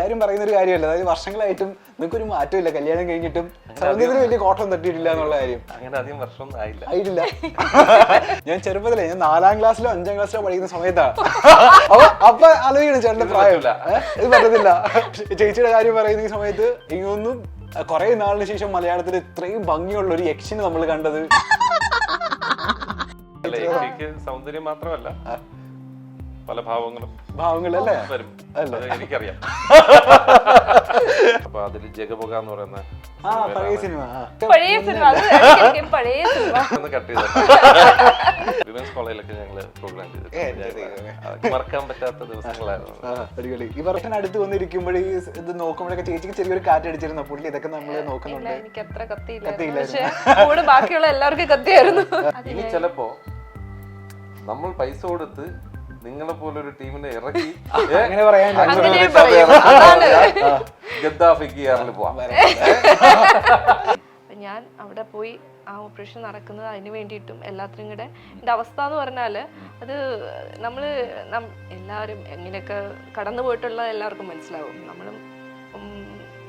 എല്ലാരും പറയുന്ന ഒരു കാര്യമല്ല, അതായത് വർഷങ്ങളായിട്ടും നിങ്ങൾക്ക് ഒരു മാറ്റമില്ല, കല്യാണം കഴിഞ്ഞിട്ടും സൗന്ദര്യത്തിന് വലിയ കോട്ടം തട്ടിയിട്ടില്ല എന്നുള്ള കാര്യം. അങ്ങനെ അധികം വർഷം ആയിട്ടില്ല. ഞാൻ ചെറുപ്പത്തിലേ ഞാൻ 4ാം ക്ലാസ്സിലോ 5ാം ക്ലാസ്സിലോ പഠിക്കുന്ന സമയത്താണ്. അപ്പൊ ആലോചിക്കണം ചേട്ടന്റെ പ്രായമില്ല, ഇത് പറ്റത്തില്ല. ചേച്ചിയുടെ കാര്യം പറയുന്ന ഈ സമയത്ത് എനിക്കൊന്നും കുറെ നാളിന് ശേഷം മലയാളത്തിൽ ഇത്രയും ഭംഗിയുള്ള ഒരു യക്ഷിനെ നമ്മൾ കണ്ടത്. സൗന്ദര്യം മാത്രമല്ല പല ഭാവങ്ങളല്ലേ വരും, എനിക്കറിയാം. അപ്പൊ അതില് ജഗപുക എന്ന് പറയുന്ന പഴയ സിനിമ കട്ട് ചെയ്ത വിമൻസ് കോളേജിലൊക്കെ ഞങ്ങള് പ്രോഗ്രാം ചെയ്തിട്ടുണ്ട്. മറക്കാൻ പറ്റാത്ത ദിവസങ്ങളായിരുന്നു. അടിപൊളി. ഈ വർഷം അടുത്ത് വന്നിരിക്കുമ്പോഴേ ഇത് നോക്കുമ്പോഴൊക്കെ ചേച്ചിക്ക് ചെറിയൊരു കാറ്റടിച്ചിരുന്നു. പുള്ളി ഇതൊക്കെ നമ്മള് നോക്കുന്നുണ്ട്. എനിക്ക് അത്ര കത്തിയില്ല, ബാക്കിയുള്ള എല്ലാവർക്കും കത്തിയായിരുന്നു. ഇനി ചിലപ്പോ നമ്മൾ പൈസ കൊടുത്ത് നിങ്ങളെ പോലെ ഒരു ടീമിനെ ഇറക്കി അങ്ങനെ പറയാൻ ഗദ്ദാഫിക്ക് കേരളത്തിൽ പോവാം. ഞാൻ അവിടെ പോയി ആ ഓപ്പറേഷൻ നടക്കുന്നത് അതിന് വേണ്ടിയിട്ടും എല്ലാത്തിനും കൂടെ എൻ്റെ അവസ്ഥ എന്ന് പറഞ്ഞാൽ അത് നമ്മൾ എല്ലാവരും എങ്ങനെയൊക്കെ കടന്നു പോയിട്ടുള്ള എല്ലാവർക്കും മനസ്സിലാവും. നമ്മളും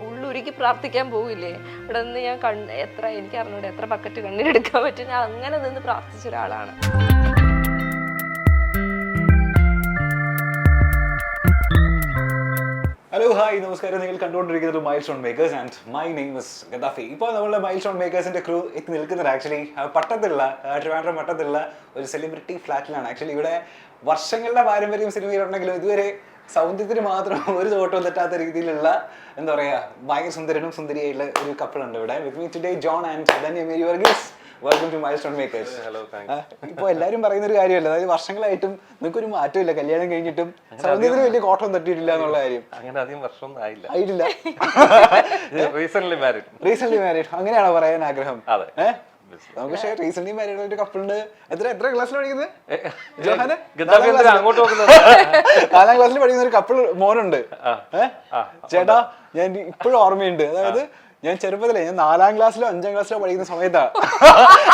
ഉള്ളുരുക്കി പ്രാർത്ഥിക്കാൻ പോവില്ലേ, ഇവിടെ നിന്ന് ഞാൻ എത്ര എനിക്ക് അറിഞ്ഞൂടെ എത്ര ബക്കറ്റ് കണ്ണിലെടുക്കാൻ പറ്റും. ഞാൻ അങ്ങനെ നിന്ന് പ്രാർത്ഥിച്ച ഒരാളാണ്. ഹലോ ഹായ് നമസ്കാരം. നിങ്ങൾ കണ്ടുകൊണ്ടിരിക്കുന്നത് mile stone makers and my name is Gaddafi. ഇപ്പോൾ നമ്മളുടെ മൈൽ സ്റ്റോൺ മേക്കേഴ്സിന്റെ ക്രൂ എത്തി നിൽക്കുന്നത് ആക്ച്വലി പട്ടത്തുള്ള ട്രിവാൻഡ്രം പട്ടത്തുള്ള ഒരു സെലിബ്രിറ്റി ഫ്ലാറ്റിലാണ്. ആക്ച്വലി ഇവിടെ വർഷങ്ങളുടെ പാരമ്പര്യം സിനിമയിലുണ്ടെങ്കിലും ഇതുവരെ സൗന്ദര്യത്തിന് മാത്രം ഒരു തോട്ടവും തെറ്റാത്ത രീതിയിലുള്ള എന്താ പറയാ ഭയങ്കര സുന്ദരനും സുന്ദരിയായിട്ടുള്ള ഒരു കപ്പിളുണ്ട് ഇവിടെ. With me today John and Dhanya Mary Varghese. Welcome to Milestone Makers. ഇപ്പൊ എല്ലാരും പറയുന്ന ഒരു കാര്യമല്ല, അതായത് വർഷങ്ങളായിട്ടും നിങ്ങൾക്ക് ഒരു മാറ്റമില്ല, കല്യാണം കഴിഞ്ഞിട്ടും സൗന്ദര്യത്തിന് വലിയ കോട്ടം തട്ടിയിട്ടില്ല എന്നുള്ള കാര്യം. അങ്ങനെ അധികം വർഷം ആയിട്ടില്ല. റീസെന്റ് മാരീഡ് അങ്ങനെയാണോ പറയാൻ ആഗ്രഹം? അതെ. നമുക്ക് പക്ഷേ റീസെന്റ് മാരീഡ് ആയിട്ട് കപ്പിളിന് എത്ര ക്ലാസ്സിൽ പഠിക്കുന്നത്? 4ാം ക്ലാസ്സിൽ പഠിക്കുന്ന ഒരു കപ്പിൾ മോനുണ്ട്. ചേട്ടാ ഞാൻ ഇപ്പോഴും ഓർമ്മയുണ്ട്. അതായത് ഞാൻ ചെറുപ്പത്തിലേ ഞാൻ 4ാം ക്ലാസ്സിലോ 5ാം ക്ലാസ്സിലോ പഠിക്കുന്ന സമയത്താണ്.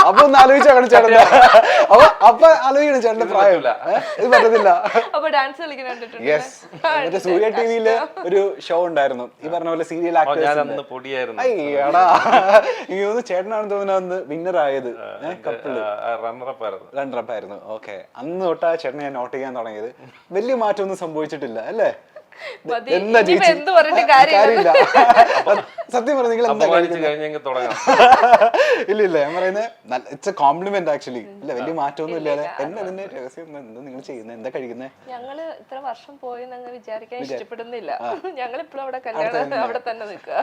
അപ്പൊ ഒന്ന് ആലോചിച്ചാണ് ചേട്ടന്റെ അപ്പൊ ആലോചിക്കണം ചേട്ടന്റെ പ്രായമില്ല, ഇത് പറ്റത്തില്ല. യെസ്. എന്നിട്ട് സൂര്യ ടിവിയില് ഒരു ഷോ ഉണ്ടായിരുന്നു, ഈ പറഞ്ഞ പോലെ സീരിയൽ ആക്ടേഴ്സ്. അയ്യടാ എനിക്ക് ചേട്ടനാണെന്ന് തോന്നുന്നു വിന്നർ ആയത്. കപ്പിള് റണ്ണറപ്പ് ആയിരുന്നു. ഓക്കെ, അന്ന് തൊട്ടാ ചേട്ടനെ ഞാൻ നോട്ട് ചെയ്യാൻ തുടങ്ങിയത്. വലിയ മാറ്റമൊന്നും സംഭവിച്ചിട്ടില്ല അല്ലേ? കാര്യമില്ല. സത്യം പറഞ്ഞു നിങ്ങൾ ഇല്ല ഞാൻ പറയുന്നത് ഇറ്റ്സ് എ കോംപ്ലിമെന്റ് ആക്ച്വലി. ഇല്ല വലിയ മാറ്റമൊന്നും ഇല്ലാതെ എന്നെ അതിന്റെ രഹസ്യം നിങ്ങൾ ചെയ്യുന്നത് എന്താ കഴിക്കുന്നത്? ഞങ്ങള് ഇത്ര വർഷം പോയി വിചാരിക്കാൻ ഇഷ്ടപ്പെടുന്നില്ല. ഞങ്ങളിപ്പോഴും അവിടെ കല്യാണം അവിടെ തന്നെ നിൽക്കുക.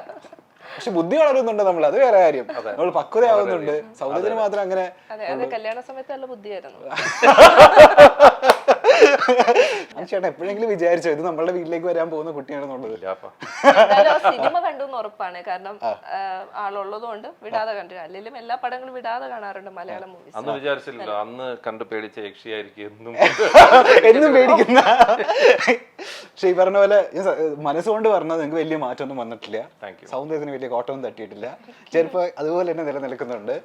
പക്ഷെ ബുദ്ധി വളരുന്നുണ്ട് നമ്മൾ, അത് വേറെ കാര്യം. നമ്മൾ പക്വതയാവുന്നുണ്ട്. സൗന്ദര്യത്തിന് മാത്രം അങ്ങനെ. അതെ, കല്യാണ സമയത്ത് നല്ല ബുദ്ധിയായിരുന്നു. ചേട്ടാ എപ്പോഴെങ്കിലും വിചാരിച്ചോ ഇത് നമ്മളുടെ വീട്ടിലേക്ക് വരാൻ പോകുന്ന കുട്ടിയാണെന്നുള്ളത്? സിനിമ കണ്ടു ഉറപ്പാണ്, കാരണം ആളുള്ളത് കൊണ്ട് വിടാതെ കണ്ടു. അല്ലെങ്കിലും എല്ലാ പടങ്ങളും വിടാതെ കാണാറുണ്ട് മലയാളം മൂവീസ്. അന്ന് വിചാരിച്ചില്ലല്ലോ, അന്ന് കണ്ടു പേടിച്ച യക്ഷിയായിരിക്കും എന്നും പേടിക്കുന്ന. പക്ഷെ ഈ പറഞ്ഞ പോലെ മനസ്സുകൊണ്ട് പറഞ്ഞത് നിങ്ങൾക്ക് വലിയ മാറ്റമൊന്നും വന്നിട്ടില്ല, സൗന്ദര്യത്തിന് വലിയ കോട്ടമൊന്നും തട്ടിയിട്ടില്ല, ചെറുപ്പം അതുപോലെ തന്നെ നിലനിൽക്കുന്നുണ്ട്.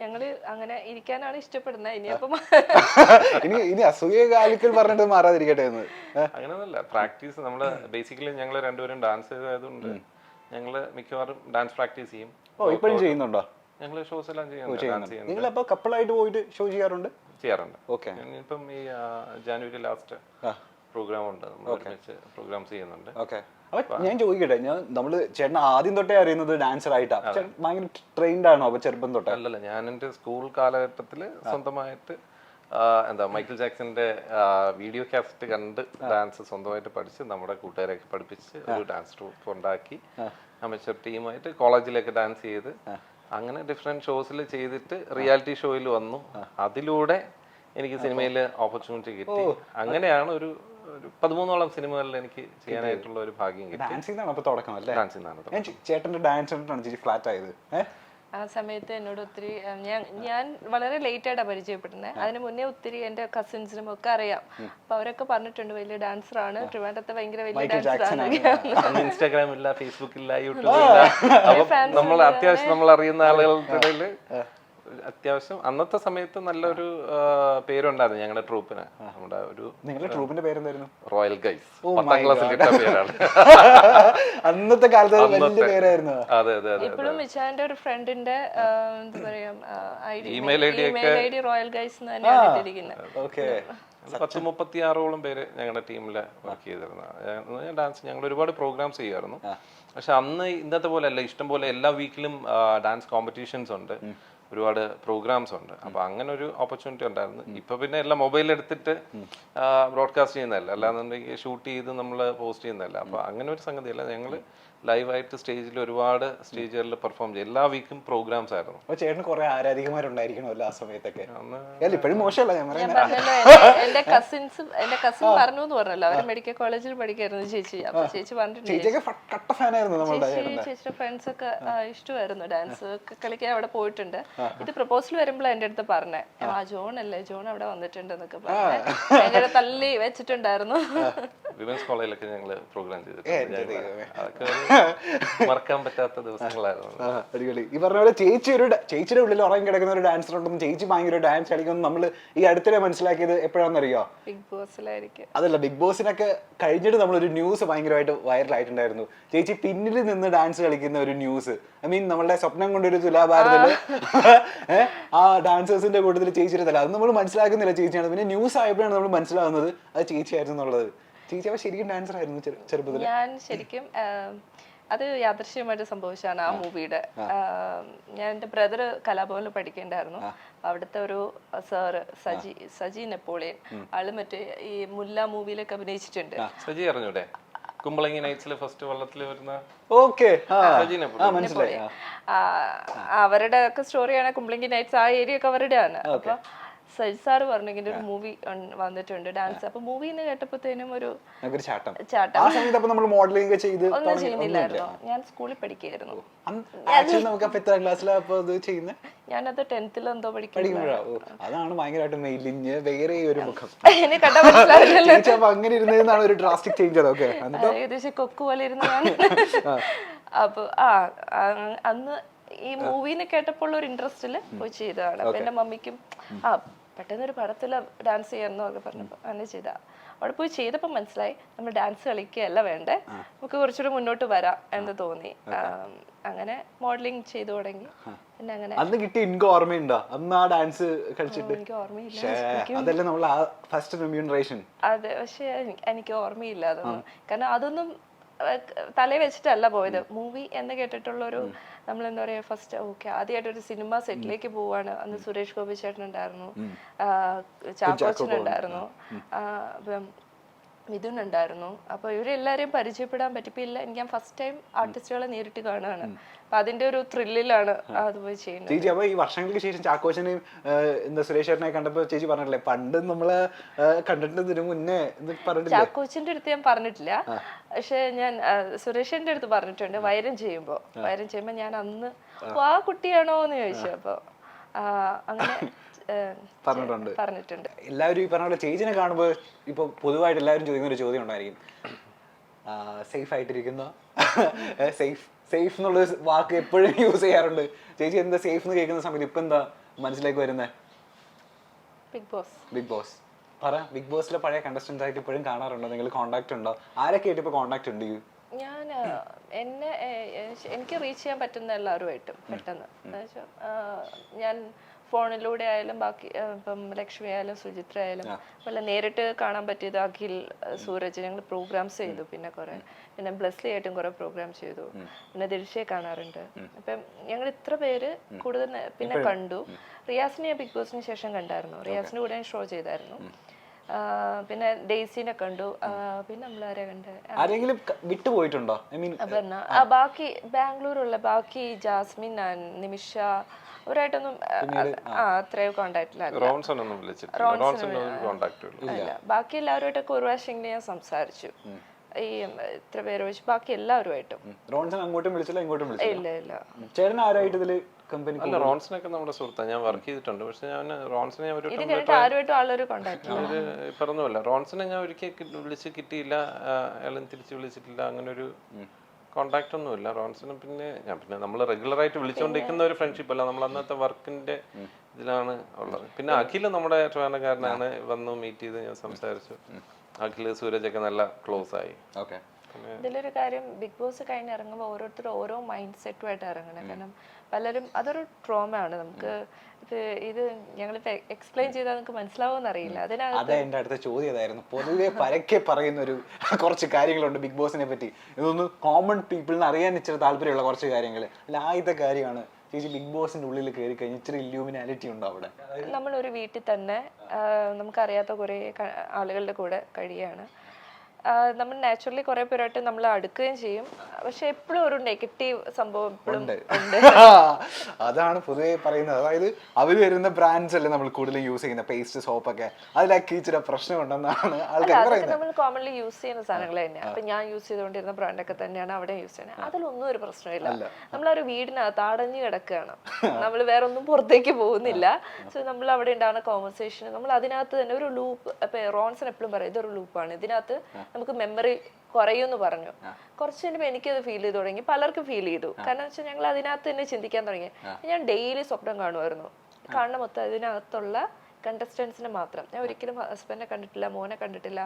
ഞങ്ങള് അങ്ങനെ ഇരിക്കാനാണ് ഇഷ്ടപ്പെടുന്നത്. ഇനി അസൂയ കാലിക്കൽ പറഞ്ഞിട്ട് മാറാതിരിക്കട്ടെ എന്ന്. അങ്ങനെയൊന്നുമല്ല, പ്രാക്ടീസ് നമ്മള് ബേസിക്കലി ഞങ്ങള് രണ്ടുപേരും ഡാൻസ് ആയതുകൊണ്ട് ഞങ്ങള് മിക്കവാറും ഡാൻസ് പ്രാക്ടീസ് ചെയ്യും. ഇപ്പോഴും ചെയ്യുന്നുണ്ടോ? ഞങ്ങള് ഷോസ് എല്ലാം ചെയ്യുന്നുണ്ട്. നിങ്ങൾ അപ്പൊ കപ്പിളായിട്ട് പോയിട്ട് ഷോ ചെയ്യാറുണ്ട്? ഓക്കെ. ഇപ്പം ഈ ജാനുവരി ലാസ്റ്റ് പ്രോഗ്രാം ഉണ്ട്, പ്രോഗ്രാംസ് ചെയ്യുന്നുണ്ട്. ഓക്കെ. അപ്പൊ ഞാൻ ചോദിക്കട്ടെ, നമ്മള് ചേട്ടൻ ആദ്യം തൊട്ടേ അറിയുന്നത് ഡാൻസർ ആയിട്ടാ? ഭയങ്കര ട്രെയിൻഡ് ആണോ അപ്പൊ ചെറുപ്പം തൊട്ടേ? അല്ലല്ല, ഞാൻ എന്റെ സ്കൂൾ കാലഘട്ടത്തില് സ്വന്തമായിട്ട് മൈക്കിൾ ജാക്സന്റെ വീഡിയോ കാസറ്റ് കണ്ട് ഡാൻസ് സ്വന്തമായിട്ട് പഠിച്ച് നമ്മുടെ കൂട്ടുകാരെയൊക്കെ പഠിപ്പിച്ച് ഒരു ഡാൻസ് ട്രൂപ്പ് ഉണ്ടാക്കി അമേച്ചർ ടീമായിട്ട് കോളേജിലേക്ക് ഡാൻസ് ചെയ്ത് അങ്ങനെ ഡിഫറെന്റ് ഷോസിൽ ചെയ്തിട്ട് റിയാലിറ്റി ഷോയിൽ വന്നു. അതിലൂടെ എനിക്ക് സിനിമയിൽ ഓപ്പർച്യൂണിറ്റി കിട്ടി. അങ്ങനെയാണ് ഒരു 13ഓളം സിനിമകളിൽ എനിക്ക് ചെയ്യാനായിട്ടുള്ള ഒരു ഭാഗ്യം കിട്ടി. ചേട്ടന്റെ ഡാൻസ് ഫ്ലാറ്റ് ആയത് ആ സമയത്ത് എന്നോട് ഒത്തിരി ഞാൻ വളരെ ലേറ്റ് ആയിട്ടാണ് പരിചയപ്പെടുന്നത്. അതിന് മുന്നേ ഒത്തിരി എന്റെ കസിൻസിനും ഒക്കെ അറിയാം. അപ്പൊ അവരൊക്കെ പറഞ്ഞിട്ടുണ്ട് വലിയ ഡാൻസർ ആണ്, ട്രിവാൻഡ്രത്തെ ഭയങ്കര വലിയ ഡാൻസർ ആണ്. ഇൻസ്റ്റാഗ്രാം ഇല്ല, ഫേസ്ബുക്ക് ഇല്ല, യൂട്യൂബ് ഇല്ല. നമ്മൾ അത്യാവശ്യം നമ്മൾ അറിയുന്ന ആളുകളുടെ ഇടയിൽ അത്യാവശ്യം അന്നത്തെ സമയത്ത് നല്ലൊരു പേരുണ്ടായിരുന്നു ഞങ്ങളുടെ ട്രൂപ്പിന്. നമ്മുടെ ഒരു നിങ്ങളുടെ ട്രൂപ്പിന്റെ പേരെന്തായിരുന്നു? Royal guys. Oh 10ാം ക്ലാസ്സിൽ കിട്ടിയ പേരാണ്. അന്നത്തെ കാലത്ത് വലിയ പേരായിരുന്നു. അതെ അതെ അതെ. ഇപ്പോഴും വിശാന്റെ ഒരു ഫ്രണ്ടിന്റെ എന്താ പറയാ email I D royal guys തന്നെയാണ് ഇട്ടിരിക്കുന്നത്. ഓക്കെ. 36ഓളം പേര് ഞങ്ങളുടെ ടീമിൽ വർക്ക് ചെയ്തിരുന്നു. ഡാൻസ് ഞങ്ങൾ ഒരുപാട് പ്രോഗ്രാംസ് ചെയ്യായിരുന്നു. പക്ഷെ അന്ന് ഇന്നത്തെ പോലെ അല്ല, ഇഷ്ടം പോലെ എല്ലാ വീക്കിലും ഡാൻസ് കോമ്പറ്റീഷൻസ് ഉണ്ട്, ഒരുപാട് പ്രോഗ്രാംസ് ഉണ്ട്. അപ്പൊ അങ്ങനെ ഒരു ഓപ്പർച്യൂണിറ്റി ഉണ്ടായിരുന്നു. ഇപ്പൊ പിന്നെ എല്ലാം മൊബൈൽ എടുത്തിട്ട് ബ്രോഡ്കാസ്റ്റ് ചെയ്യുന്നതല്ല, അല്ലാന്നുണ്ടെങ്കിൽ ഷൂട്ട് ചെയ്ത് നമ്മൾ പോസ്റ്റ് ചെയ്യുന്നതല്ല. അപ്പൊ അങ്ങനെ ഒരു സംഗതിയല്ല, ഞങ്ങൾ ലൈവായിട്ട് സ്റ്റേജിൽ ഒരുപാട് സ്റ്റേജുകളിൽ പെർഫോം ചെയ്യും. എല്ലാ വീക്കും പ്രോഗ്രാംസ് ആയിരുന്നു. അപ്പൊ ചേട്ടന് കുറെ ആരാധികമാരുണ്ടായിരിക്കണമല്ലോ ആ സമയത്തൊക്കെ. ഇപ്പോഴും മോശമല്ല ഞാൻ ഞാൻ പറഞ്ഞല്ലോ, എന്റെ കസിൻ പറഞ്ഞു എന്ന് പറഞ്ഞല്ലോ, അവര് മെഡിക്കൽ കോളേജിൽ പഠിക്കായിരുന്നു ചേച്ചി. അപ്പൊ ചേച്ചി പറഞ്ഞിട്ടുണ്ട് കട്ട ഫാനായിരുന്നു നമ്മളുടെ. ചേച്ചിയുടെ ഫ്രണ്ട്സ് ഒക്കെ ഇഷ്ടമായിരുന്നു, ഡാൻസ് ഒക്കെ കളിക്കാൻ അവിടെ പോയിട്ടുണ്ട്. ഇത് പ്രപ്പോസൽ വരുമ്പോൾ എന്റെ അടുത്ത് പറഞ്ഞേ, ആ ജോൺ അല്ലേ, ജോൺ അവിടെ വന്നിട്ടുണ്ട് എന്നൊക്കെ പറഞ്ഞു. എന്റെ തല്ലി വെച്ചിട്ടുണ്ടായിരുന്നു. വിമൻസ് കോളേജിലൊക്കെ ഞങ്ങള് പ്രോഗ്രാം ചെയ്തിട്ടുണ്ട്. അതൊക്കെ മറക്കാൻ പറ്റാത്ത ദിവസങ്ങളായിരുന്നു. അടിപൊളി. ഈ പറഞ്ഞ പോലെ ചേച്ചിയുടെ ഉള്ളിൽ ഉറങ്ങി കിടക്കുന്ന ഒരു ഡാൻസർ ഉണ്ടെന്ന്, ചേച്ചി ഭയങ്കര ഡാൻസ് കളിക്കുന്നു നമ്മൾ ഈ അടുത്തിടെ മനസ്സിലാക്കിയത് എപ്പോഴാണെന്നറിയോ? ബിഗ് ബോസിലായിരിക്കും. അതല്ല, ബിഗ് ബോസിനൊക്കെ കഴിഞ്ഞിട്ട് നമ്മളൊരു ന്യൂസ് ഭയങ്കരമായിട്ട് വൈറലായിട്ടുണ്ടായിരുന്നു. ചേച്ചി പിന്നിൽ നിന്ന് ഡാൻസ് കളിക്കുന്ന ഒരു ന്യൂസ്. ഐ മീൻ നമ്മളുടെ സ്വപ്നം കൊണ്ടൊരു തുലാഭാരതത്തില് ആ ഡാൻസേഴ്സിന്റെ കൂട്ടത്തിൽ ചേച്ചിയുടെ തല, അത് നമ്മൾ മനസ്സിലാക്കുന്നില്ല ചേച്ചിയാണ്. പിന്നെ ന്യൂസ് ആയപ്പോഴാണ് നമ്മൾ മനസ്സിലാവുന്നത് അത് ചേച്ചിയായിരുന്നു എന്നുള്ളത്. ചേച്ചി അപ്പൊ ശരിക്കും ഡാൻസർ ആയിരുന്നു ചെറുപ്പത്തിൽ? ഞാൻ ശരിക്കും അത് യാദൃശ്യമായിട്ട് സംഭവിച്ചാണ് ആ മൂവിയുടെ. ഞാൻ എൻ്റെ ബ്രദർ കലാഭവനിൽ പഠിക്കേണ്ടായിരുന്നു. അവിടുത്തെ ഒരു സാറ് സജി നെപ്പോളിയൻ, ആള് മറ്റേ ഈ മുല്ല മൂവിയിലൊക്കെ അഭിനയിച്ചിട്ടുണ്ട്. സജി അറിഞ്ഞൂടെ? കുമ്പളങ്ങി നൈറ്റ്സിലെ ഫസ്റ്റ് വള്ളത്തിൽ വരുന്ന അവരുടെ ഒക്കെ സ്റ്റോറിയാണ് കുമ്പളങ്ങി നൈറ്റ്സ്. ആ ഏരിയ ഒക്കെ അവരുടെയാണ്. അപ്പൊ സജി സാറ് പറഞ്ഞു ഇങ്ങനെ ഒരു മൂവി വന്നിട്ടുണ്ട് ഡാൻസ്. അപ്പൊ മൂവി എന്ന് കേട്ടപ്പോഴത്തേനും ഒരു ചാട്ടം. ഒന്നും ചെയ്യുന്നില്ലായിരുന്നു, ഞാൻ സ്കൂളിൽ പഠിക്കുകയായിരുന്നു. ഞാനത് 10th എന്തോ പഠിക്കുന്നു. അതാണ് ഭയങ്കരമായിട്ട് മെയിലിഞ്ഞ് വേറെ ഒരു മുഖം എന്നെ കണ്ടാ മനസ്സിലാവില്ലല്ലോ. അങ്ങനെ ഇരുന്നതാണ് ഒരു ഡ്രാസ്റ്റിക് ചേഞ്ച്. ഏകദേശം കൊക്ക് പോലെ ഇരുന്ന് ഞാൻ. അപ്പൊ അന്ന് ഈ മൂവിന്ന് കേട്ടപ്പോൾ ഒരു ഇൻട്രസ്റ്റില് പോയി ചെയ്തതാണ്. അപ്പൊ എന്റെ മമ്മിക്കും പെട്ടെന്നൊരു പടത്തില് ഡാൻസ് ചെയ്യാന്നൊക്കെ പറഞ്ഞപ്പോ അങ്ങനെ ചെയ്ത. അവിടെ പോയി ചെയ്തപ്പോ മനസ്സിലായി നമ്മൾ ഡാൻസ് കളിക്കുകയല്ല വേണ്ടേ, നമുക്ക് കുറച്ചുകൂടി മുന്നോട്ട് വരാം എന്ന് തോന്നി. അങ്ങനെ മോഡലിംഗ് ചെയ്തു തുടങ്ങി. പിന്നെ അങ്ങനെ അന്ന് കിട്ടിയ എനിക്ക് ഓർമ്മയുണ്ടോ അന്ന് ആ ഡാൻസ് കളിച്ചിട്ട്? എനിക്ക് ഓർമ്മയില്ല. അതല്ലേ നമ്മൾ ആ ഫസ്റ്റ് റെമ്യൂണറേഷൻ. അതെ, പക്ഷെ എനിക്ക് ഓർമ്മയില്ല അതൊന്നും. കാരണം അതൊന്നും തലയിൽ വെച്ചിട്ടല്ല പോയത്. മൂവി എന്ന് കേട്ടിട്ടുള്ളൊരു നമ്മൾ എന്താ പറയാ, ഫസ്റ്റ് ഓക്കെ ആദ്യമായിട്ട് ഒരു സിനിമ സെറ്റിലേക്ക് പോവാണ്. അന്ന് സുരേഷ് ഗോപി ചേട്ടൻ ഉണ്ടായിരുന്നു, ചാക്കോച്ചൻ ഉണ്ടായിരുന്നു, മിഥുൻ ഉണ്ടായിരുന്നു. അപ്പൊ ഇവരെല്ലാരെയും പരിചയപ്പെടാൻ പറ്റിപ്പില്ല. എനിക്ക് ഞാൻ ഫസ്റ്റ് ടൈം ആർട്ടിസ്റ്റുകളെ നേരിട്ട് കാണുകയാണ്. അപ്പൊ അതിന്റെ ഒരു ത്രില്ലിലാണ് അത് പോയി ചെയ്യുന്നത്. ചേച്ചി അപ്പൊ ഈ വർഷങ്ങൾക്ക് ശേഷം ചാക്കോച്ചനെയും എന്താ സുരേഷ് ചേട്ടനെ കണ്ടപ്പോ ചേച്ചി പറഞ്ഞില്ലേ പണ്ട് നമ്മള് കണ്ടിട്ടതിന് മുന്നേ പറഞ്ഞിട്ടില്ല? ചാക്കോച്ചിന്റെ അടുത്ത് ഞാൻ പറഞ്ഞിട്ടില്ല, പക്ഷെ ഞാൻ സുരേഷിന്റെ അടുത്ത് പറഞ്ഞിട്ടുണ്ട്. വൈരം ചെയ്യുമ്പോ ഞാൻ അന്ന് ആ കുട്ടിയാണോ എന്ന് ചോദിച്ചു. അപ്പൊ അങ്ങനെ പറഞ്ഞിട്ടുണ്ട്. എല്ലാവരും ഈ പറഞ്ഞ പോലെ ചേച്ചിനെ കാണുമ്പോൾ ഇപ്പൊ പൊതുവായിട്ട് എല്ലാവരും ചോദിക്കുന്ന ഒരു ചോദ്യം ഉണ്ടായിരിക്കും, സേഫ് ആയിട്ടിരിക്കുന്ന സേഫ് എന്നുള്ള വാക്ക് എപ്പോഴും യൂസ് ചെയ്യാറുണ്ട്. ചേച്ചി എന്താ സേഫ് എന്ന് കേൾക്കുന്ന സമയത്ത് ഇപ്പൊ എന്താ മനസ്സിലേക്ക് വരുന്നത്? ബിഗ് ബോസ് പറ. ബിഗ് ബോസിലെ പഴയ കണ്ടസ്റ്റൻസ് ആയിട്ട് ഇപ്പോഴും കാണാറുണ്ടോ? നിങ്ങൾ കോൺടാക്ട് ഉണ്ടോ? ആരൊക്കെ ആയിട്ട് ഇപ്പൊ കോൺടാക്ട് ഉണ്ട്? ഞാൻ എനിക്ക് റീച്ച് ചെയ്യാൻ പറ്റുന്ന എല്ലാവരുമായിട്ടും പെട്ടെന്ന്. ഞാൻ ഫോണിലൂടെ ആയാലും ബാക്കി ഇപ്പം ലക്ഷ്മി ആയാലും സുചിത്ര ആയാലും വല്ല നേരിട്ട് കാണാൻ പറ്റിയത് അഖിൽ, സൂരജ്, ഞങ്ങൾ പ്രോഗ്രാംസ് ചെയ്തു. പിന്നെ ബ്ലസ്ലി ആയിട്ടും കുറെ പ്രോഗ്രാം ചെയ്തു. പിന്നെ ദിൽഷയെ കാണാറുണ്ട്. അപ്പം ഞങ്ങൾ ഇത്ര പേര് കൂടുതൽ പിന്നെ കണ്ടു. റിയാസിനെ ഞാൻ ബിഗ് ബോസിന് ശേഷം കണ്ടായിരുന്നു. റിയാസിന്റെ കൂടെ ഷോ ചെയ്തായിരുന്നു. പിന്നെ ഡെയ്സിനെ കണ്ടു. പിന്നെ നമ്മളാരെ കണ്ട്? ആരെങ്കിലും വിട്ടുപോയിട്ടുണ്ടോ? ബാക്കി ബാംഗ്ലൂരുള്ള ബാക്കി ജാസ്മിൻ, നിമിഷ അവരായിട്ടൊന്നും അത്രയോ കോണ്ടാക്ടില്ല. ബാക്കി എല്ലാവരുമായിട്ടൊക്കെ ഒരു പ്രാവശ്യം ഞാൻ സംസാരിച്ചു. ഈ ഇത്ര പേര് വെച്ച് ബാക്കി എല്ലാവരുമായിട്ടും. ഇല്ല ഇല്ല. റോൺസിനൊക്കെ നമ്മുടെ സുഹൃത്താണ്, ഞാൻ വർക്ക് ചെയ്തിട്ടുണ്ട്. പക്ഷെ ഞാൻ റോൺസിനെ ആരുമായിട്ടും ആളൊരു കോണ്ടാക്ട് പറഞ്ഞല്ല. റോൺസിനെ ഞാൻ ഒരിക്കൽ വിളിച്ച് കിട്ടിയില്ല, അയാളും തിരിച്ച് വിളിച്ചിട്ടില്ല. അങ്ങനെ ഒരു കോണ്ടാക്ട് ഒന്നും ഇല്ല. റോൺസിനും പിന്നെ നമ്മൾ റെഗുലർ ആയിട്ട് വിളിച്ചുകൊണ്ടിരിക്കുന്ന ഒരു ഫ്രണ്ട്ഷിപ്പ് അല്ല, നമ്മൾ അന്നത്തെ വർക്കിന്റെ ഇതിലാണ് ഉള്ളത്. പിന്നെ അഖിൽ നമ്മുടെ ട്രിവാൻഡ്രംകാരനാണ്, വന്നു മീറ്റ് ചെയ്ത് ഞാൻ സംസാരിച്ചു. അഖിൽ സൂരജൊക്കെ നല്ല ക്ലോസ് ആയി. ഓക്കെ. ഇതിലൊരു കാര്യം, ബിഗ് ബോസ് കഴിഞ്ഞ് ഇറങ്ങുമ്പോൾ ഓരോരുത്തരും ഓരോ മൈൻഡ് സെറ്റുമായിട്ട് ഇറങ്ങണം. കാരണം പലരും അതൊരു ട്രോമയാണ്. നമുക്ക് ഇത് ഞങ്ങൾ എക്സ്പ്ലെയിൻ ചെയ്താൽ നിങ്ങൾക്ക് മനസ്സിലാവുമെന്ന് അറിയില്ല. അതെ, എന്റെ അടുത്ത ചോദ്യം അതായിരുന്നു. പൊതുവെ പരക്കെ പറയുന്ന ഒരു കുറച്ച് കാര്യങ്ങളുണ്ട് ബിഗ് ബോസിനെ പറ്റി. ഇതൊന്ന് കോമൺ പീപ്പിളിന് അറിയാൻ ഇച്ചിരി താല്പര്യമുള്ള കുറച്ച് കാര്യങ്ങൾ. അല്ല, ആദ്യത്തെ കാര്യമാണ് ചേച്ചി, ബിഗ് ബോസിന്റെ ഉള്ളിൽ കയറി കഴിഞ്ഞാൽ ഇച്ചിരി ഇല്യൂമിനാലിറ്റി ഉണ്ടോ അവിടെ? നമ്മളൊരു വീട്ടിൽ തന്നെ നമുക്കറിയാത്ത കുറേ ആളുകളുടെ കൂടെ കഴിയാണ്. നമ്മൾ നാച്ചുറലി കുറെ പേരായിട്ട് നമ്മൾ അടുക്കുകയും ചെയ്യും. പക്ഷെ എപ്പോഴും ഒരു നെഗറ്റീവ് സംഭവം എപ്പോഴും ഉണ്ട്. അതാണ് പൊതുവെ പറയുന്നത്. അതായത് അവർ വരുന്ന ബ്രാൻഡ്സ് അല്ലേ നമ്മൾ കൂടുതൽ യൂസ് ചെയ്യുന്ന പേസ്റ്റ്, സോപ്പൊക്കെ, അതിലൊക്കെ ഇച്ചിരി പ്രശ്നം ഉണ്ടെന്നാണ് ആൾക്കാർ പറയുന്നത്. നമ്മൾ കോമൺലി യൂസ് ചെയ്യുന്ന സാധനങ്ങൾ തന്നെയാണ്. അപ്പൊ ഞാൻ യൂസ് ചെയ്തുകൊണ്ടിരുന്ന ബ്രാൻഡൊക്കെ തന്നെയാണ് അവിടെ യൂസ് ചെയ്യുന്നത്. അതിലൊന്നും ഒരു പ്രശ്നമില്ല. നമ്മളൊരു വീടിനകത്ത് അടഞ്ഞു കിടക്കുകയാണ്, നമ്മൾ വേറെ ഒന്നും പുറത്തേക്ക് പോകുന്നില്ല. സോ നമ്മൾ അവിടെ ഉണ്ടാകുന്ന കോൺവെർസേഷൻ നമ്മൾ അതിനകത്ത് തന്നെ ഒരു ലൂപ്പ്. ഇപ്പൊ റോൺസൺ എപ്പോഴും പറയും ഇതൊരു ലൂപ്പാണ്, ഇതിനകത്ത് നമുക്ക് മെമ്മറി കുറയുമെന്ന് പറഞ്ഞു. കുറച്ച് കഴിയുമ്പോൾ എനിക്കത് ഫീൽ ചെയ്ത് തുടങ്ങി, പലർക്കും ഫീൽ ചെയ്തു. കാരണം വെച്ചാൽ ഞങ്ങൾ അതിനകത്ത് തന്നെ ചിന്തിക്കാൻ തുടങ്ങി. ഞാൻ ഡെയിലി സ്വപ്നം കാണുമായിരുന്നു. കാണുന്ന മൊത്തം അതിനകത്തുള്ള കണ്ടസ്റ്റൻസിനെ മാത്രം. ഞാൻ ഒരിക്കലും ഹസ്ബൻഡിനെ കണ്ടിട്ടില്ല, മോനെ കണ്ടിട്ടില്ല.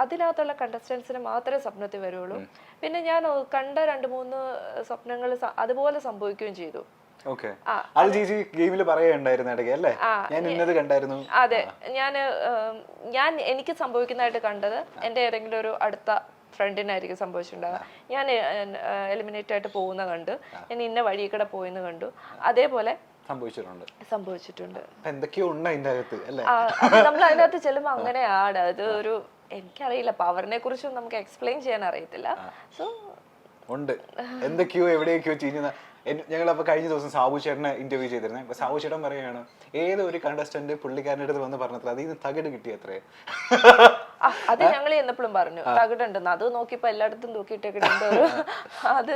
അതിനകത്തുള്ള കണ്ടസ്റ്റൻസിനെ മാത്രമേ സ്വപ്നത്തിൽ വരുള്ളൂ. പിന്നെ ഞാൻ കണ്ട 2-3 സ്വപ്നങ്ങൾ അതുപോലെ സംഭവിക്കുകയും ചെയ്തു. അതെ, ഞാൻ എനിക്ക് സംഭവിക്കുന്നതായിട്ട് കണ്ടത് എന്റെ ഏതെങ്കിലും ഒരു അടുത്ത ഫ്രണ്ടിനായിരിക്കും സംഭവിച്ചിട്ടുണ്ടാവുക. ഞാൻ എലിമിനേറ്റ് ആയിട്ട് പോകുന്ന കണ്ടു, ഞാൻ ഇന്ന വഴി കൂടെ പോയെന്ന് കണ്ടു. അതേപോലെ സംഭവിച്ചിട്ടുണ്ട്. നമ്മൾ അതിനകത്ത് ചെല്ലുമ്പോ അങ്ങനെയാണ്. അത് ഒരു എനിക്കറിയില്ല, പവറിനെ കുറിച്ചും നമുക്ക് എക്സ്പ്ലെയിൻ ചെയ്യാൻ അറിയത്തില്ല. സോ ഉണ്ട് എന്തൊക്കെയോ എവിടെയൊക്കെയോ ചെയ്യുന്ന. ഞങ്ങളപ്പോ കഴിഞ്ഞ ദിവസം സാബു ചേട്ടനെ ഇന്റർവ്യൂ ചെയ്തിരുന്നത്. അപ്പൊ സാബു ചേട്ടൻ പറയുകയാണ്, ഏതോ ഒരു കണ്ടസ്റ്റന്റ് പുള്ളിക്കാരൻ്റെ അടുത്ത് വന്ന് പറഞ്ഞത്ര അതിൽ നിന്ന് തകിട് കിട്ടിയത്രേ. അത് ഞങ്ങൾ എന്നപ്പോഴും പറഞ്ഞു തകിടുണ്ടെന്ന്. അത് നോക്കിയപ്പോ എല്ലായിടത്തും തൂക്കിയിട്ടേക്കിട്ടുണ്ട്. അത്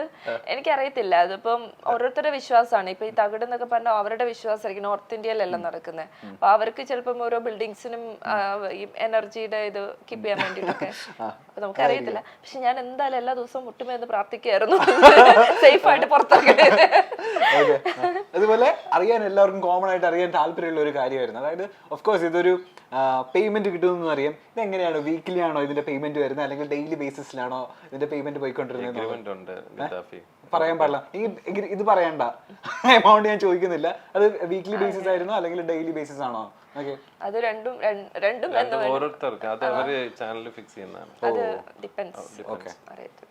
എനിക്കറിയത്തില്ല, അതിപ്പം ഓരോരുത്തരുടെ വിശ്വാസമാണ്. ഇപ്പൊ ഈ തകിട് എന്നൊക്കെ പറഞ്ഞാൽ അവരുടെ വിശ്വാസമായിരിക്കും. നോർത്ത് ഇന്ത്യയിലെല്ലാം നടക്കുന്നത്. അപ്പൊ അവർക്ക് ചിലപ്പം ഓരോ ബിൽഡിങ്സിനും എനർജിയുടെ ഇത് കീപ്പ് ചെയ്യാൻ വേണ്ടിയിട്ടൊക്കെ. അപ്പൊ നമുക്കറിയത്തില്ല. പക്ഷെ ഞാൻ എന്തായാലും എല്ലാ ദിവസവും മുട്ടുമെന്ന് പ്രാർത്ഥിക്കുകയായിരുന്നു സേഫ് ആയിട്ട് പുറത്തിറങ്ങട്ടെ. അതുപോലെ അറിയാൻ എല്ലാവർക്കും കോമൺ ആയിട്ട് അറിയാൻ താല്പര്യമുള്ള ഒരു കാര്യമായിരുന്നു. അതായത് ഓഫ് കോഴ്സ് ഇതൊരു പേയ്മെന്റ് കിട്ടുമെന്ന് അറിയാം. ഇതെങ്ങനെയാണ്, വീക്കിലി ആണോ ഇതിന്റെ പേയ്മെന്റ് വരുന്നത്, അല്ലെങ്കിൽ ഡെയിലി ബേസിസിലാണോ ഇതിന്റെ പേയ്മെന്റ് പോയിക്കൊണ്ടിരുന്നത്? പറയാൻ പാടില്ല, ഇത് പറയണ്ട. എമൗണ്ട് ഞാൻ ചോദിക്കുന്നില്ല. അത് വീക്ക്ലി ബേസിസ് ആയിരുന്നോ അല്ലെങ്കിൽ ഡെയിലി ബേസിസ് ആണോ? അത് രണ്ടും ഓരോരുത്തർക്ക് അത് അവര് ചാനലിൽ ഫിക്സ് ചെയ്യുന്നതാണ്. അത് ഡിപെൻഡ്സ്.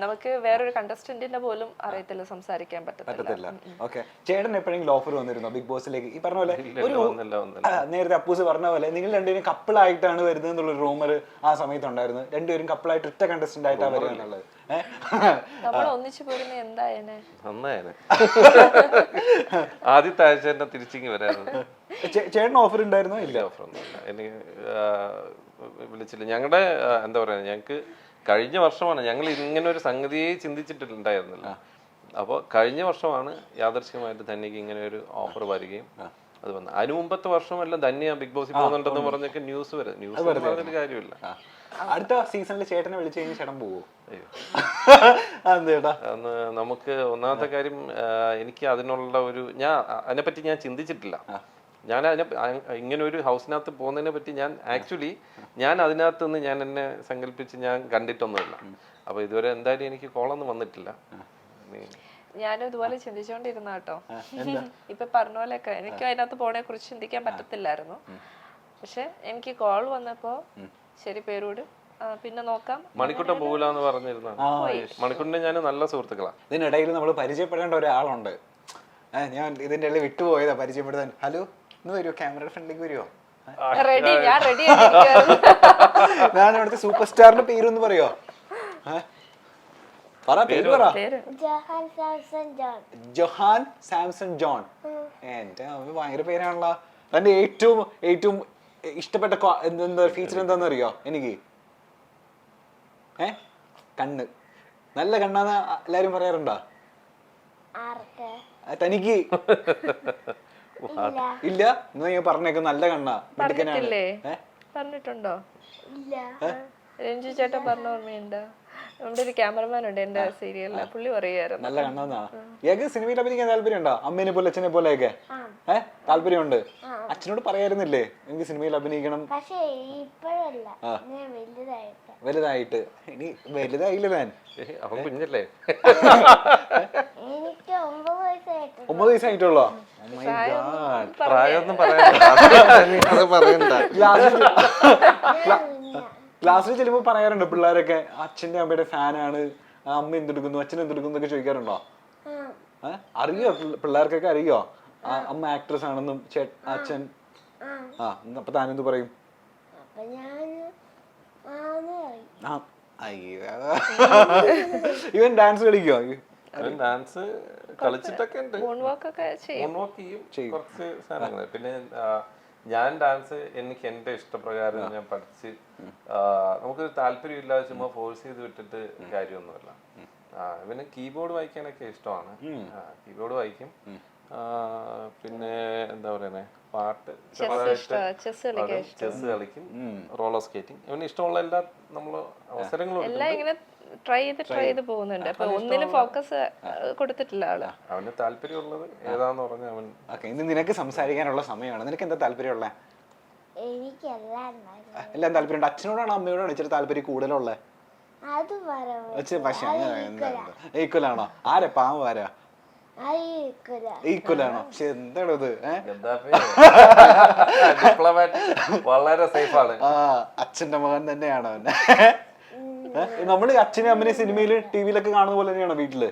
നമുക്ക് വേറൊരു കണ്ടസ്റ്റന്റിന്റെ പോലും അറിയത്തില്ല, സംസാരിക്കാൻ പറ്റത്തില്ല. ഓക്കെ. ചേട്ടൻ എപ്പോഴെങ്കിലും ഓഫർ വന്നിരുന്നോ ബിഗ് ബോസിലേക്ക്? ഈ പറഞ്ഞ പോലെ ഒരു നേരത്തെ അപ്പൂസ് പറഞ്ഞ പോലെ നിങ്ങൾ രണ്ടുപേരും കപ്പിൾ ആയിട്ടാണ് വരുന്നത് എന്നുള്ള റൂമർ ആ സമയത്ത് ഉണ്ടായിരുന്നു. രണ്ടുപേരും കപ്പിളായിട്ട് ഒറ്റ കണ്ടസ്റ്റന്റ് ആയിട്ടാണ് വരുക എന്നുള്ളത്. നമ്മൾ ഒന്നിച്ചു പോരുന്ന എന്തായേനെ ആദ്യത്തെ ആഴ്ച തന്നെ തിരിച്ചിങ്ങി വരായിരുന്നു. ചേട്ടൻ ഓഫർ ഉണ്ടായിരുന്നോ? ഇല്ല, ഓഫർ ഒന്നുമില്ല. എനിക്ക് വിളിച്ചില്ല. ഞങ്ങളുടെ എന്താ പറയാ, ഞങ്ങക്ക് കഴിഞ്ഞ വർഷമാണ് ഞങ്ങൾ ഇങ്ങനെ ഒരു സംഗതിയെ ചിന്തിച്ചിട്ടുണ്ടായിരുന്നില്ല. അപ്പോൾ കഴിഞ്ഞ വർഷമാണ് യാദർശികമായിട്ട് ധന്യക്ക് ഇങ്ങനെ ഒരു ഓഫർ വരികയും അത് വന്നു. അതിന് മുമ്പത്തെ വർഷമെല്ലാം ധന്യ ബിഗ് ബോസിൽ പോകുന്നുണ്ടെന്ന് പറഞ്ഞൊക്കെ ന്യൂസ് വരെ. ന്യൂസ് പറഞ്ഞൊരു കാര്യമില്ല. അടുത്ത സീസണിൽ ചേട്ടനെ വിളിച്ചു കഴിഞ്ഞാൽ ചേട്ടൻ പോവോ? നമുക്ക് ഒന്നാമത്തെ കാര്യം, എനിക്ക് അതിനുള്ള ഒരു അതിനെപ്പറ്റി ഞാൻ ചിന്തിച്ചിട്ടില്ല. ഞാൻ ഇങ്ങനെ ഒരു ഹൗസിനകത്ത് പോകുന്നതിനെ പറ്റി ഞാൻ അതിനകത്ത് നിന്ന് ഞാൻ എന്നെ സങ്കല്പിച്ച് ഞാൻ കണ്ടിട്ടൊന്നുമില്ല. അപ്പൊ ഇതുവരെ എന്തായാലും എനിക്ക് കോളൊന്നും വന്നിട്ടില്ല. ഞാനും ഇതുപോലെ ചിന്തിച്ചോണ്ടിരുന്ന കേട്ടോ. ഇപ്പൊ പറഞ്ഞ പോലെയൊക്കെ എനിക്ക് അതിനകത്ത് പോണെ കുറിച്ച് ചിന്തിക്കാൻ പറ്റത്തില്ലായിരുന്നു. പക്ഷെ എനിക്ക് കോൾ വന്നപ്പോ ശരി പേരോട് പിന്നെ നോക്കാം. മണിക്കുട്ടൻ പോകില്ലെന്ന് പറഞ്ഞിരുന്നു. മണിക്കുട്ടനെ ഞാൻ നല്ല സുഹൃത്തുക്കളാണ്. ഇതിനിടയിൽ നമ്മൾ പരിചയപ്പെടേണ്ട ഒരാളുണ്ട്. ഞാൻ ഇതിന്റെ ഇടയിൽ വിട്ടുപോയതാ പരിചയപ്പെടുത്താൻ. ഹലോ, ഇന്ന് വരുമോ? ക്യാമറയുടെ ഫ്രണ്ടിലേക്ക് വരുമോ? ഞാൻ ഇവിടുത്തെ സൂപ്പർ സ്റ്റാറിന്റെ പേരൊന്ന് പറയോ? പേര് പറ. Johan Samson John. എന്റെ ഭയങ്കര പേരാണല്ലോ. തന്റെ ഏറ്റവും ഇഷ്ടപ്പെട്ട എന്താ ഫീച്ചർ എന്താന്ന് അറിയോ എനിക്ക്? കണ്ണ്. നല്ല കണ്ണാന്ന് എല്ലാരും പറയാറുണ്ടോ? തനിക്ക് ഇല്ല? എന്നാ ഞാൻ പറഞ്ഞേക്ക നല്ല കണ്ണാ. പറഞ്ഞിട്ടുണ്ടോ? രഞ്ജു ചേട്ടൻ പറഞ്ഞ ഓർമ്മയുണ്ടോ? നമ്മുടെ ഒരു ക്യാമറമാൻ ഉണ്ട് എന്റെ സീരിയലില്, പുള്ളി പറയായിരുന്നു. നല്ല കണ്ണെന്നാ. ഏക സിനിമയിൽ അഭിനയിക്കാൻ താല്പര്യം ഉണ്ടോ? അമ്മേനെ പോലെ അച്ഛനെ പോലെയൊക്കെ താല്പര്യമുണ്ട്. അച്ഛനോട് പറയായിരുന്നില്ലേ എനിക്ക് സിനിമയിൽ അഭിനയിക്കണം? പക്ഷേ ഇപ്പോഴല്ല, വലുതായിട്ട്. ഇനി വലുതായില്ല ഞാൻ. അവൻ കുഞ്ഞല്ലേ? എനിക്ക് 9 വയസ്സായിട്ട്. 9 വയസ്സായിട്ടുള്ളോ? പ്രായമൊന്നും പറയണ്ട. അത് പറയണ്ട. ക്ലാസ്സിൽ ചെല്ലുമ്പോ പറയാറുണ്ട് പിള്ളേരൊക്കെ അച്ഛന്റെ അമ്മയുടെ ഫാനാണ്, അമ്മ എന്തെടുക്കുന്നു അച്ഛൻ എന്തെടുക്കുന്നു എന്നൊക്കെ ചോദിക്കാറുണ്ടോ? അറിയോ പിള്ളേർക്കൊക്കെ അറിയോ അമ്മ ആക്ട്രസ് ആണെന്നും അച്ഛൻ? അപ്പൊ താനെന്ത് പറയും? ഇവൻ ഡാൻസ് കളിക്കോ? ഡാൻസ് കളിച്ചിട്ടൊക്കെ ഉണ്ട്, ചെയ്യും കുറച്ച് സാധനങ്ങൾ. പിന്നെ ഞാൻ ഡാൻസ് എനിക്ക് എന്റെ ഇഷ്ടപ്രകാരം ഞാൻ പഠിച്ച്, നമുക്കൊരു താല്പര്യം ഇല്ലാതെ ചുമ്മാ ഫോഴ്സ് ചെയ്ത് വിട്ടിട്ട് കാര്യമൊന്നുമില്ല. ഇവന് കീബോർഡ് വായിക്കാനൊക്കെ ഇഷ്ടമാണ്, കീബോർഡ് വായിക്കും. പിന്നെ എന്താ പറയുന്നേ, പാട്ട്, ചെസ് കളിക്കും, റോളർ സ്കേറ്റിംഗ്. ഇവന് ഇഷ്ടമുള്ള എല്ലാ നമ്മള് അവസരങ്ങളും ട്രൈ ചെയ്ത് പോകുന്നുണ്ട്. അപ്പൊ ഒന്നിനും ഫോക്കസ് കൊടുത്തിട്ടില്ല ആള്. അവന് താല്പര്യമുള്ളത് ഏതാന്ന് പറഞ്ഞ അവൻ. ഇന്ന് നിനക്ക് സംസാരിക്കാനുള്ള സമയമാണ്. നിനക്ക് എന്താ താല്പര്യമുള്ള? എല്ലാം താല്പര്യമുണ്ട്. അച്ഛനോടാണോ അമ്മയോടാണോ ഇച്ചിരി താല്പര്യം കൂടുതലുള്ളത്? പക്ഷെ ഈക്വൽ ആണോ? ആരാ പാവം? ആരാ ഈക്വൽ ആണോ? പക്ഷെ എന്താണ് ഇത്? വളരെ സേഫ് ആണ്. അച്ഛന്റെ മകൻ തന്നെയാണോ അവൻ? നമ്മള് അച്ഛനെ അമ്മനെ സിനിമയില് ടിവിയിലൊക്കെ കാണുന്ന പോലെ തന്നെയാണോ വീട്ടില്?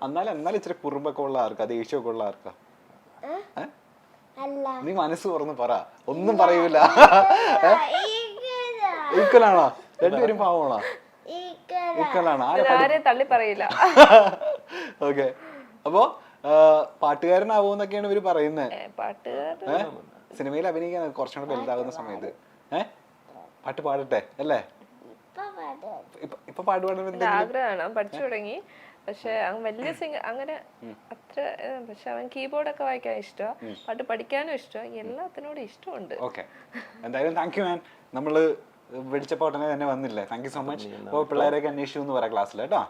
എന്നാലും ഇച്ചിരി കുറുമ്പൊക്കെ ഉള്ള ആർക്കാ, ദേഷ്യമൊക്കെ ഉള്ള ആർക്കാ? നീ മനസ്സ് തുറന്ന് പറ, ഒന്നും പറയൂല. ഈക്വൽ ആണോ? രണ്ടുപേരും പാവമാണോ? ഈക്വൽ ആണോ? തള്ളി പറയില്ല. ഓക്കെ. അപ്പൊ പാട്ടുകാരനാവൂന്നൊക്കെയാണ് ഇവര് പറയുന്നത്. സിനിമയിൽ അഭിനയിക്കാൻ കുറച്ചുകൂടെ വലുതാകുന്ന സമയത്ത് പാട്ട് പാടട്ടെ അല്ലേ? ഇപ്പൊ പാടുപാടുന്ന ആഗ്രഹമാണ്, പഠിച്ചു തുടങ്ങി. പക്ഷെ വലിയ അങ്ങനെ അത്ര, പക്ഷെ അവൻ കീബോർഡൊക്കെ വായിക്കാൻ ഇഷ്ടമാണ്, പാട്ട് പഠിക്കാനും ഇഷ്ടമാണ്, എല്ലാത്തിനോടും ഇഷ്ടമുണ്ട്. ഓക്കെ, എന്തായാലും താങ്ക് യു മാൻ. നമ്മള് വിളിച്ചപ്പോ ഉടനെ തന്നെ വന്നില്ലേ? Thank you so much. അപ്പൊ പിള്ളേരൊക്കെ അന്വേഷിച്ചു എന്ന് പറയാം ക്ലാസ്സിൽ കേട്ടോ.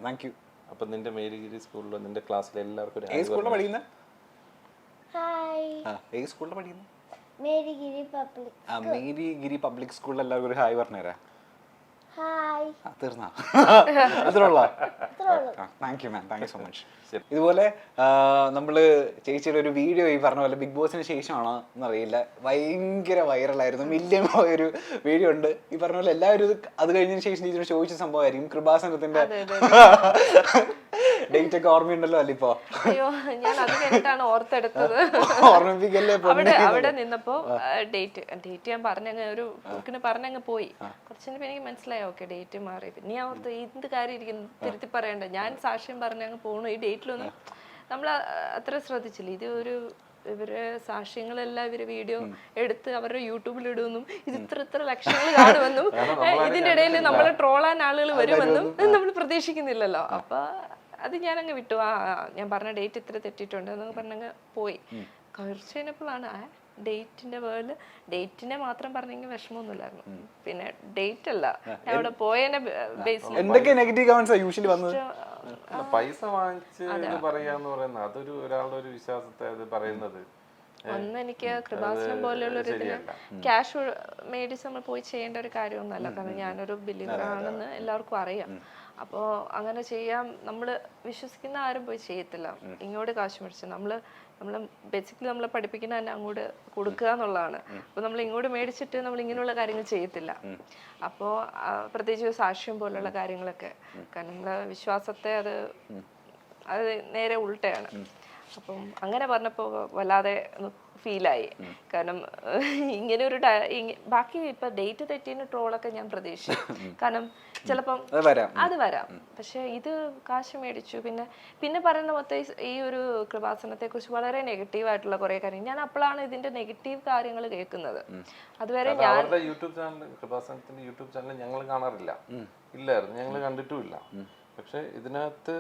Thank you. അപ്പൊ നിന്റെ മേരിഗിരി സ്കൂളിലോ നിന്റെ ക്ലാസ്സിലെ എല്ലാവർക്കും ഏത് സ്കൂളിലാണ് പഠിക്കുന്നത്? ഏത് സ്കൂളിലാണ് പഠിക്കുന്നത്? മേരിഗിരി പബ്ലിക് സ്കൂളിൽ എല്ലാവർക്കും ഒരു ഹായ് പറഞ്ഞുതരാം. തീർന്നാ? അത്രയുള്ള? Thank you ma'am, thank you so much. ഇതുപോലെ നമ്മള് ചേച്ചിയുടെ ഒരു വീഡിയോ ഈ പറഞ്ഞ പോലെ ബിഗ് ബോസിന് ശേഷമാണോ എന്നറിയില്ല, ഭയങ്കര വൈറലായിരുന്നു, മില്യൺ പോയൊരു വീഡിയോ ഉണ്ട്. ഈ പറഞ്ഞ പോലെ എല്ലാവരും അത് കഴിഞ്ഞതിന് ശേഷം ചേച്ചിയോട് ചോദിച്ച സംഭവമായിരിക്കും കൃപാസനത്തിന്റെ ഡേറ്റ് ഒക്കെ ഓർമ്മയുണ്ടല്ലോ അല്ല? ഇപ്പൊ അയ്യോ, ഞാൻ അത് കഴിഞ്ഞിട്ടാണ് ഓർത്തെടുത്തത്. ഓർമ്മിപ്പിക്കല്ലേ? അവിടെ നിന്നപ്പോ ഡേറ്റ് ഞാൻ പറഞ്ഞങ്ങ് ഒരു പറഞ്ഞങ്ങ് പോയി. കുറച്ചിന് എനിക്ക് മനസ്സിലായി, ഓക്കെ ഡേറ്റ് മാറി. പിന്നെ ഞാൻ ഓർത്ത് എന്ത് കാര്യം ഇരിക്കുന്നു, തിരുത്തി പറയണ്ട, ഞാൻ സാക്ഷ്യം പറഞ്ഞങ്ങ് പോണു. ഈ ഡേറ്റിലൊന്നും നമ്മൾ അത്ര ശ്രദ്ധിച്ചില്ല. ഇത് ഇവര് സാക്ഷ്യങ്ങളെല്ലാം ഇവര് വീഡിയോ എടുത്ത് അവരുടെ യൂട്യൂബിൽ ഇടുമെന്നും ഇത് ഇത്ര ലക്ഷങ്ങൾ കാണുമെന്നും ഇതിന്റെ ഇടയിൽ നമ്മളെ ട്രോളാൻ ആളുകൾ വരുമെന്നും നമ്മൾ പ്രതീക്ഷിക്കുന്നില്ലല്ലോ. അപ്പൊ അത് ഞാനങ്ങ് വിട്ടു. ഞാൻ പറഞ്ഞ ഡേറ്റ് ഇത്ര തെറ്റിയിട്ടുണ്ട് എന്നൊക്കെ പറഞ്ഞങ്ങ് പോയി. കുറച്ച് കഴിഞ്ഞപ്പോഴാണ് ഡേറ്റിന്റെ വേൾഡ്, ഡേറ്റിനെ മാത്രം പറഞ്ഞെങ്കിൽ വിഷമമൊന്നുമില്ലായിരുന്നു. പിന്നെ ഡേറ്റ് അല്ല, ഞാൻ അവിടെ പോയതിന്റെ ബേസിൽ എന്തൊക്കെ നെഗറ്റീവ് കമന്റ്സ് യൂഷ്വലി വന്നത്? പൈസ വാങ്ങിച്ച് പറയാന്ന് പറയുന്നത് അതൊരു ഒരാളുടെ ഒരു വിശ്വാസത്തെ അത് പറയുന്നത്. ഒന്ന് എനിക്ക് കൃപാസനം പോലെയുള്ള ഒരു ഇതിന് ക്യാഷ് മേടിച്ച് നമ്മൾ പോയി ചെയ്യേണ്ട ഒരു കാര്യമൊന്നുമല്ല. കാരണം ഞാനൊരു ബിലീവർ ആണെന്ന് എല്ലാവർക്കും അറിയാം. അപ്പോൾ അങ്ങനെ ചെയ്യാൻ നമ്മൾ വിശ്വസിക്കുന്ന ആരും പോയി ചെയ്യത്തില്ല. ഇങ്ങോട്ട് കാശ് മേടിച്ച് നമ്മൾ ബേസിക്കലി നമ്മളെ പഠിപ്പിക്കുന്ന തന്നെ അങ്ങോട്ട് കൊടുക്കുക എന്നുള്ളതാണ്. അപ്പോൾ നമ്മൾ ഇങ്ങോട്ട് മേടിച്ചിട്ട് നമ്മൾ ഇങ്ങനെയുള്ള കാര്യങ്ങൾ ചെയ്യത്തില്ല. അപ്പോൾ പ്രത്യേകിച്ച് സാക്ഷ്യം പോലുള്ള കാര്യങ്ങളൊക്കെ, കാരണം നമ്മളെ വിശ്വാസത്തെ അത് നേരെ ഉൾട്ടയാണ്. അപ്പം അങ്ങനെ പറഞ്ഞപ്പോൾ വല്ലാതെ ഫീലായി. കാരണം ഇങ്ങനെ ഒരു ബാക്കി ഇപ്പൊ ഡേറ്റ് തെറ്റിന് ട്രോളൊക്കെ ഞാൻ പ്രതീക്ഷിച്ചു. കാരണം ചിലപ്പം അത് വരാം. പക്ഷെ ഇത് കാശ് മേടിച്ചു. പിന്നെ പറയുന്ന മൊത്തം ഈ ഒരു കൃപാസനത്തെ കുറിച്ച് വളരെ നെഗറ്റീവ് ആയിട്ടുള്ള കുറെ കാര്യങ്ങൾ ഞാൻ അപ്പോഴാണ് ഇതിന്റെ നെഗറ്റീവ് കാര്യങ്ങൾ കേൾക്കുന്നത്. അതുവരെ ഞാൻ യൂട്യൂബ് ചാനൽ, കൃപാസനത്തിന്റെ യൂട്യൂബ് ചാനൽ ഞങ്ങൾ കാണാറില്ല, ഇല്ലായിരുന്നു, ഞങ്ങൾ കണ്ടിട്ടുമില്ല. പക്ഷെ ഇതിനകത്ത്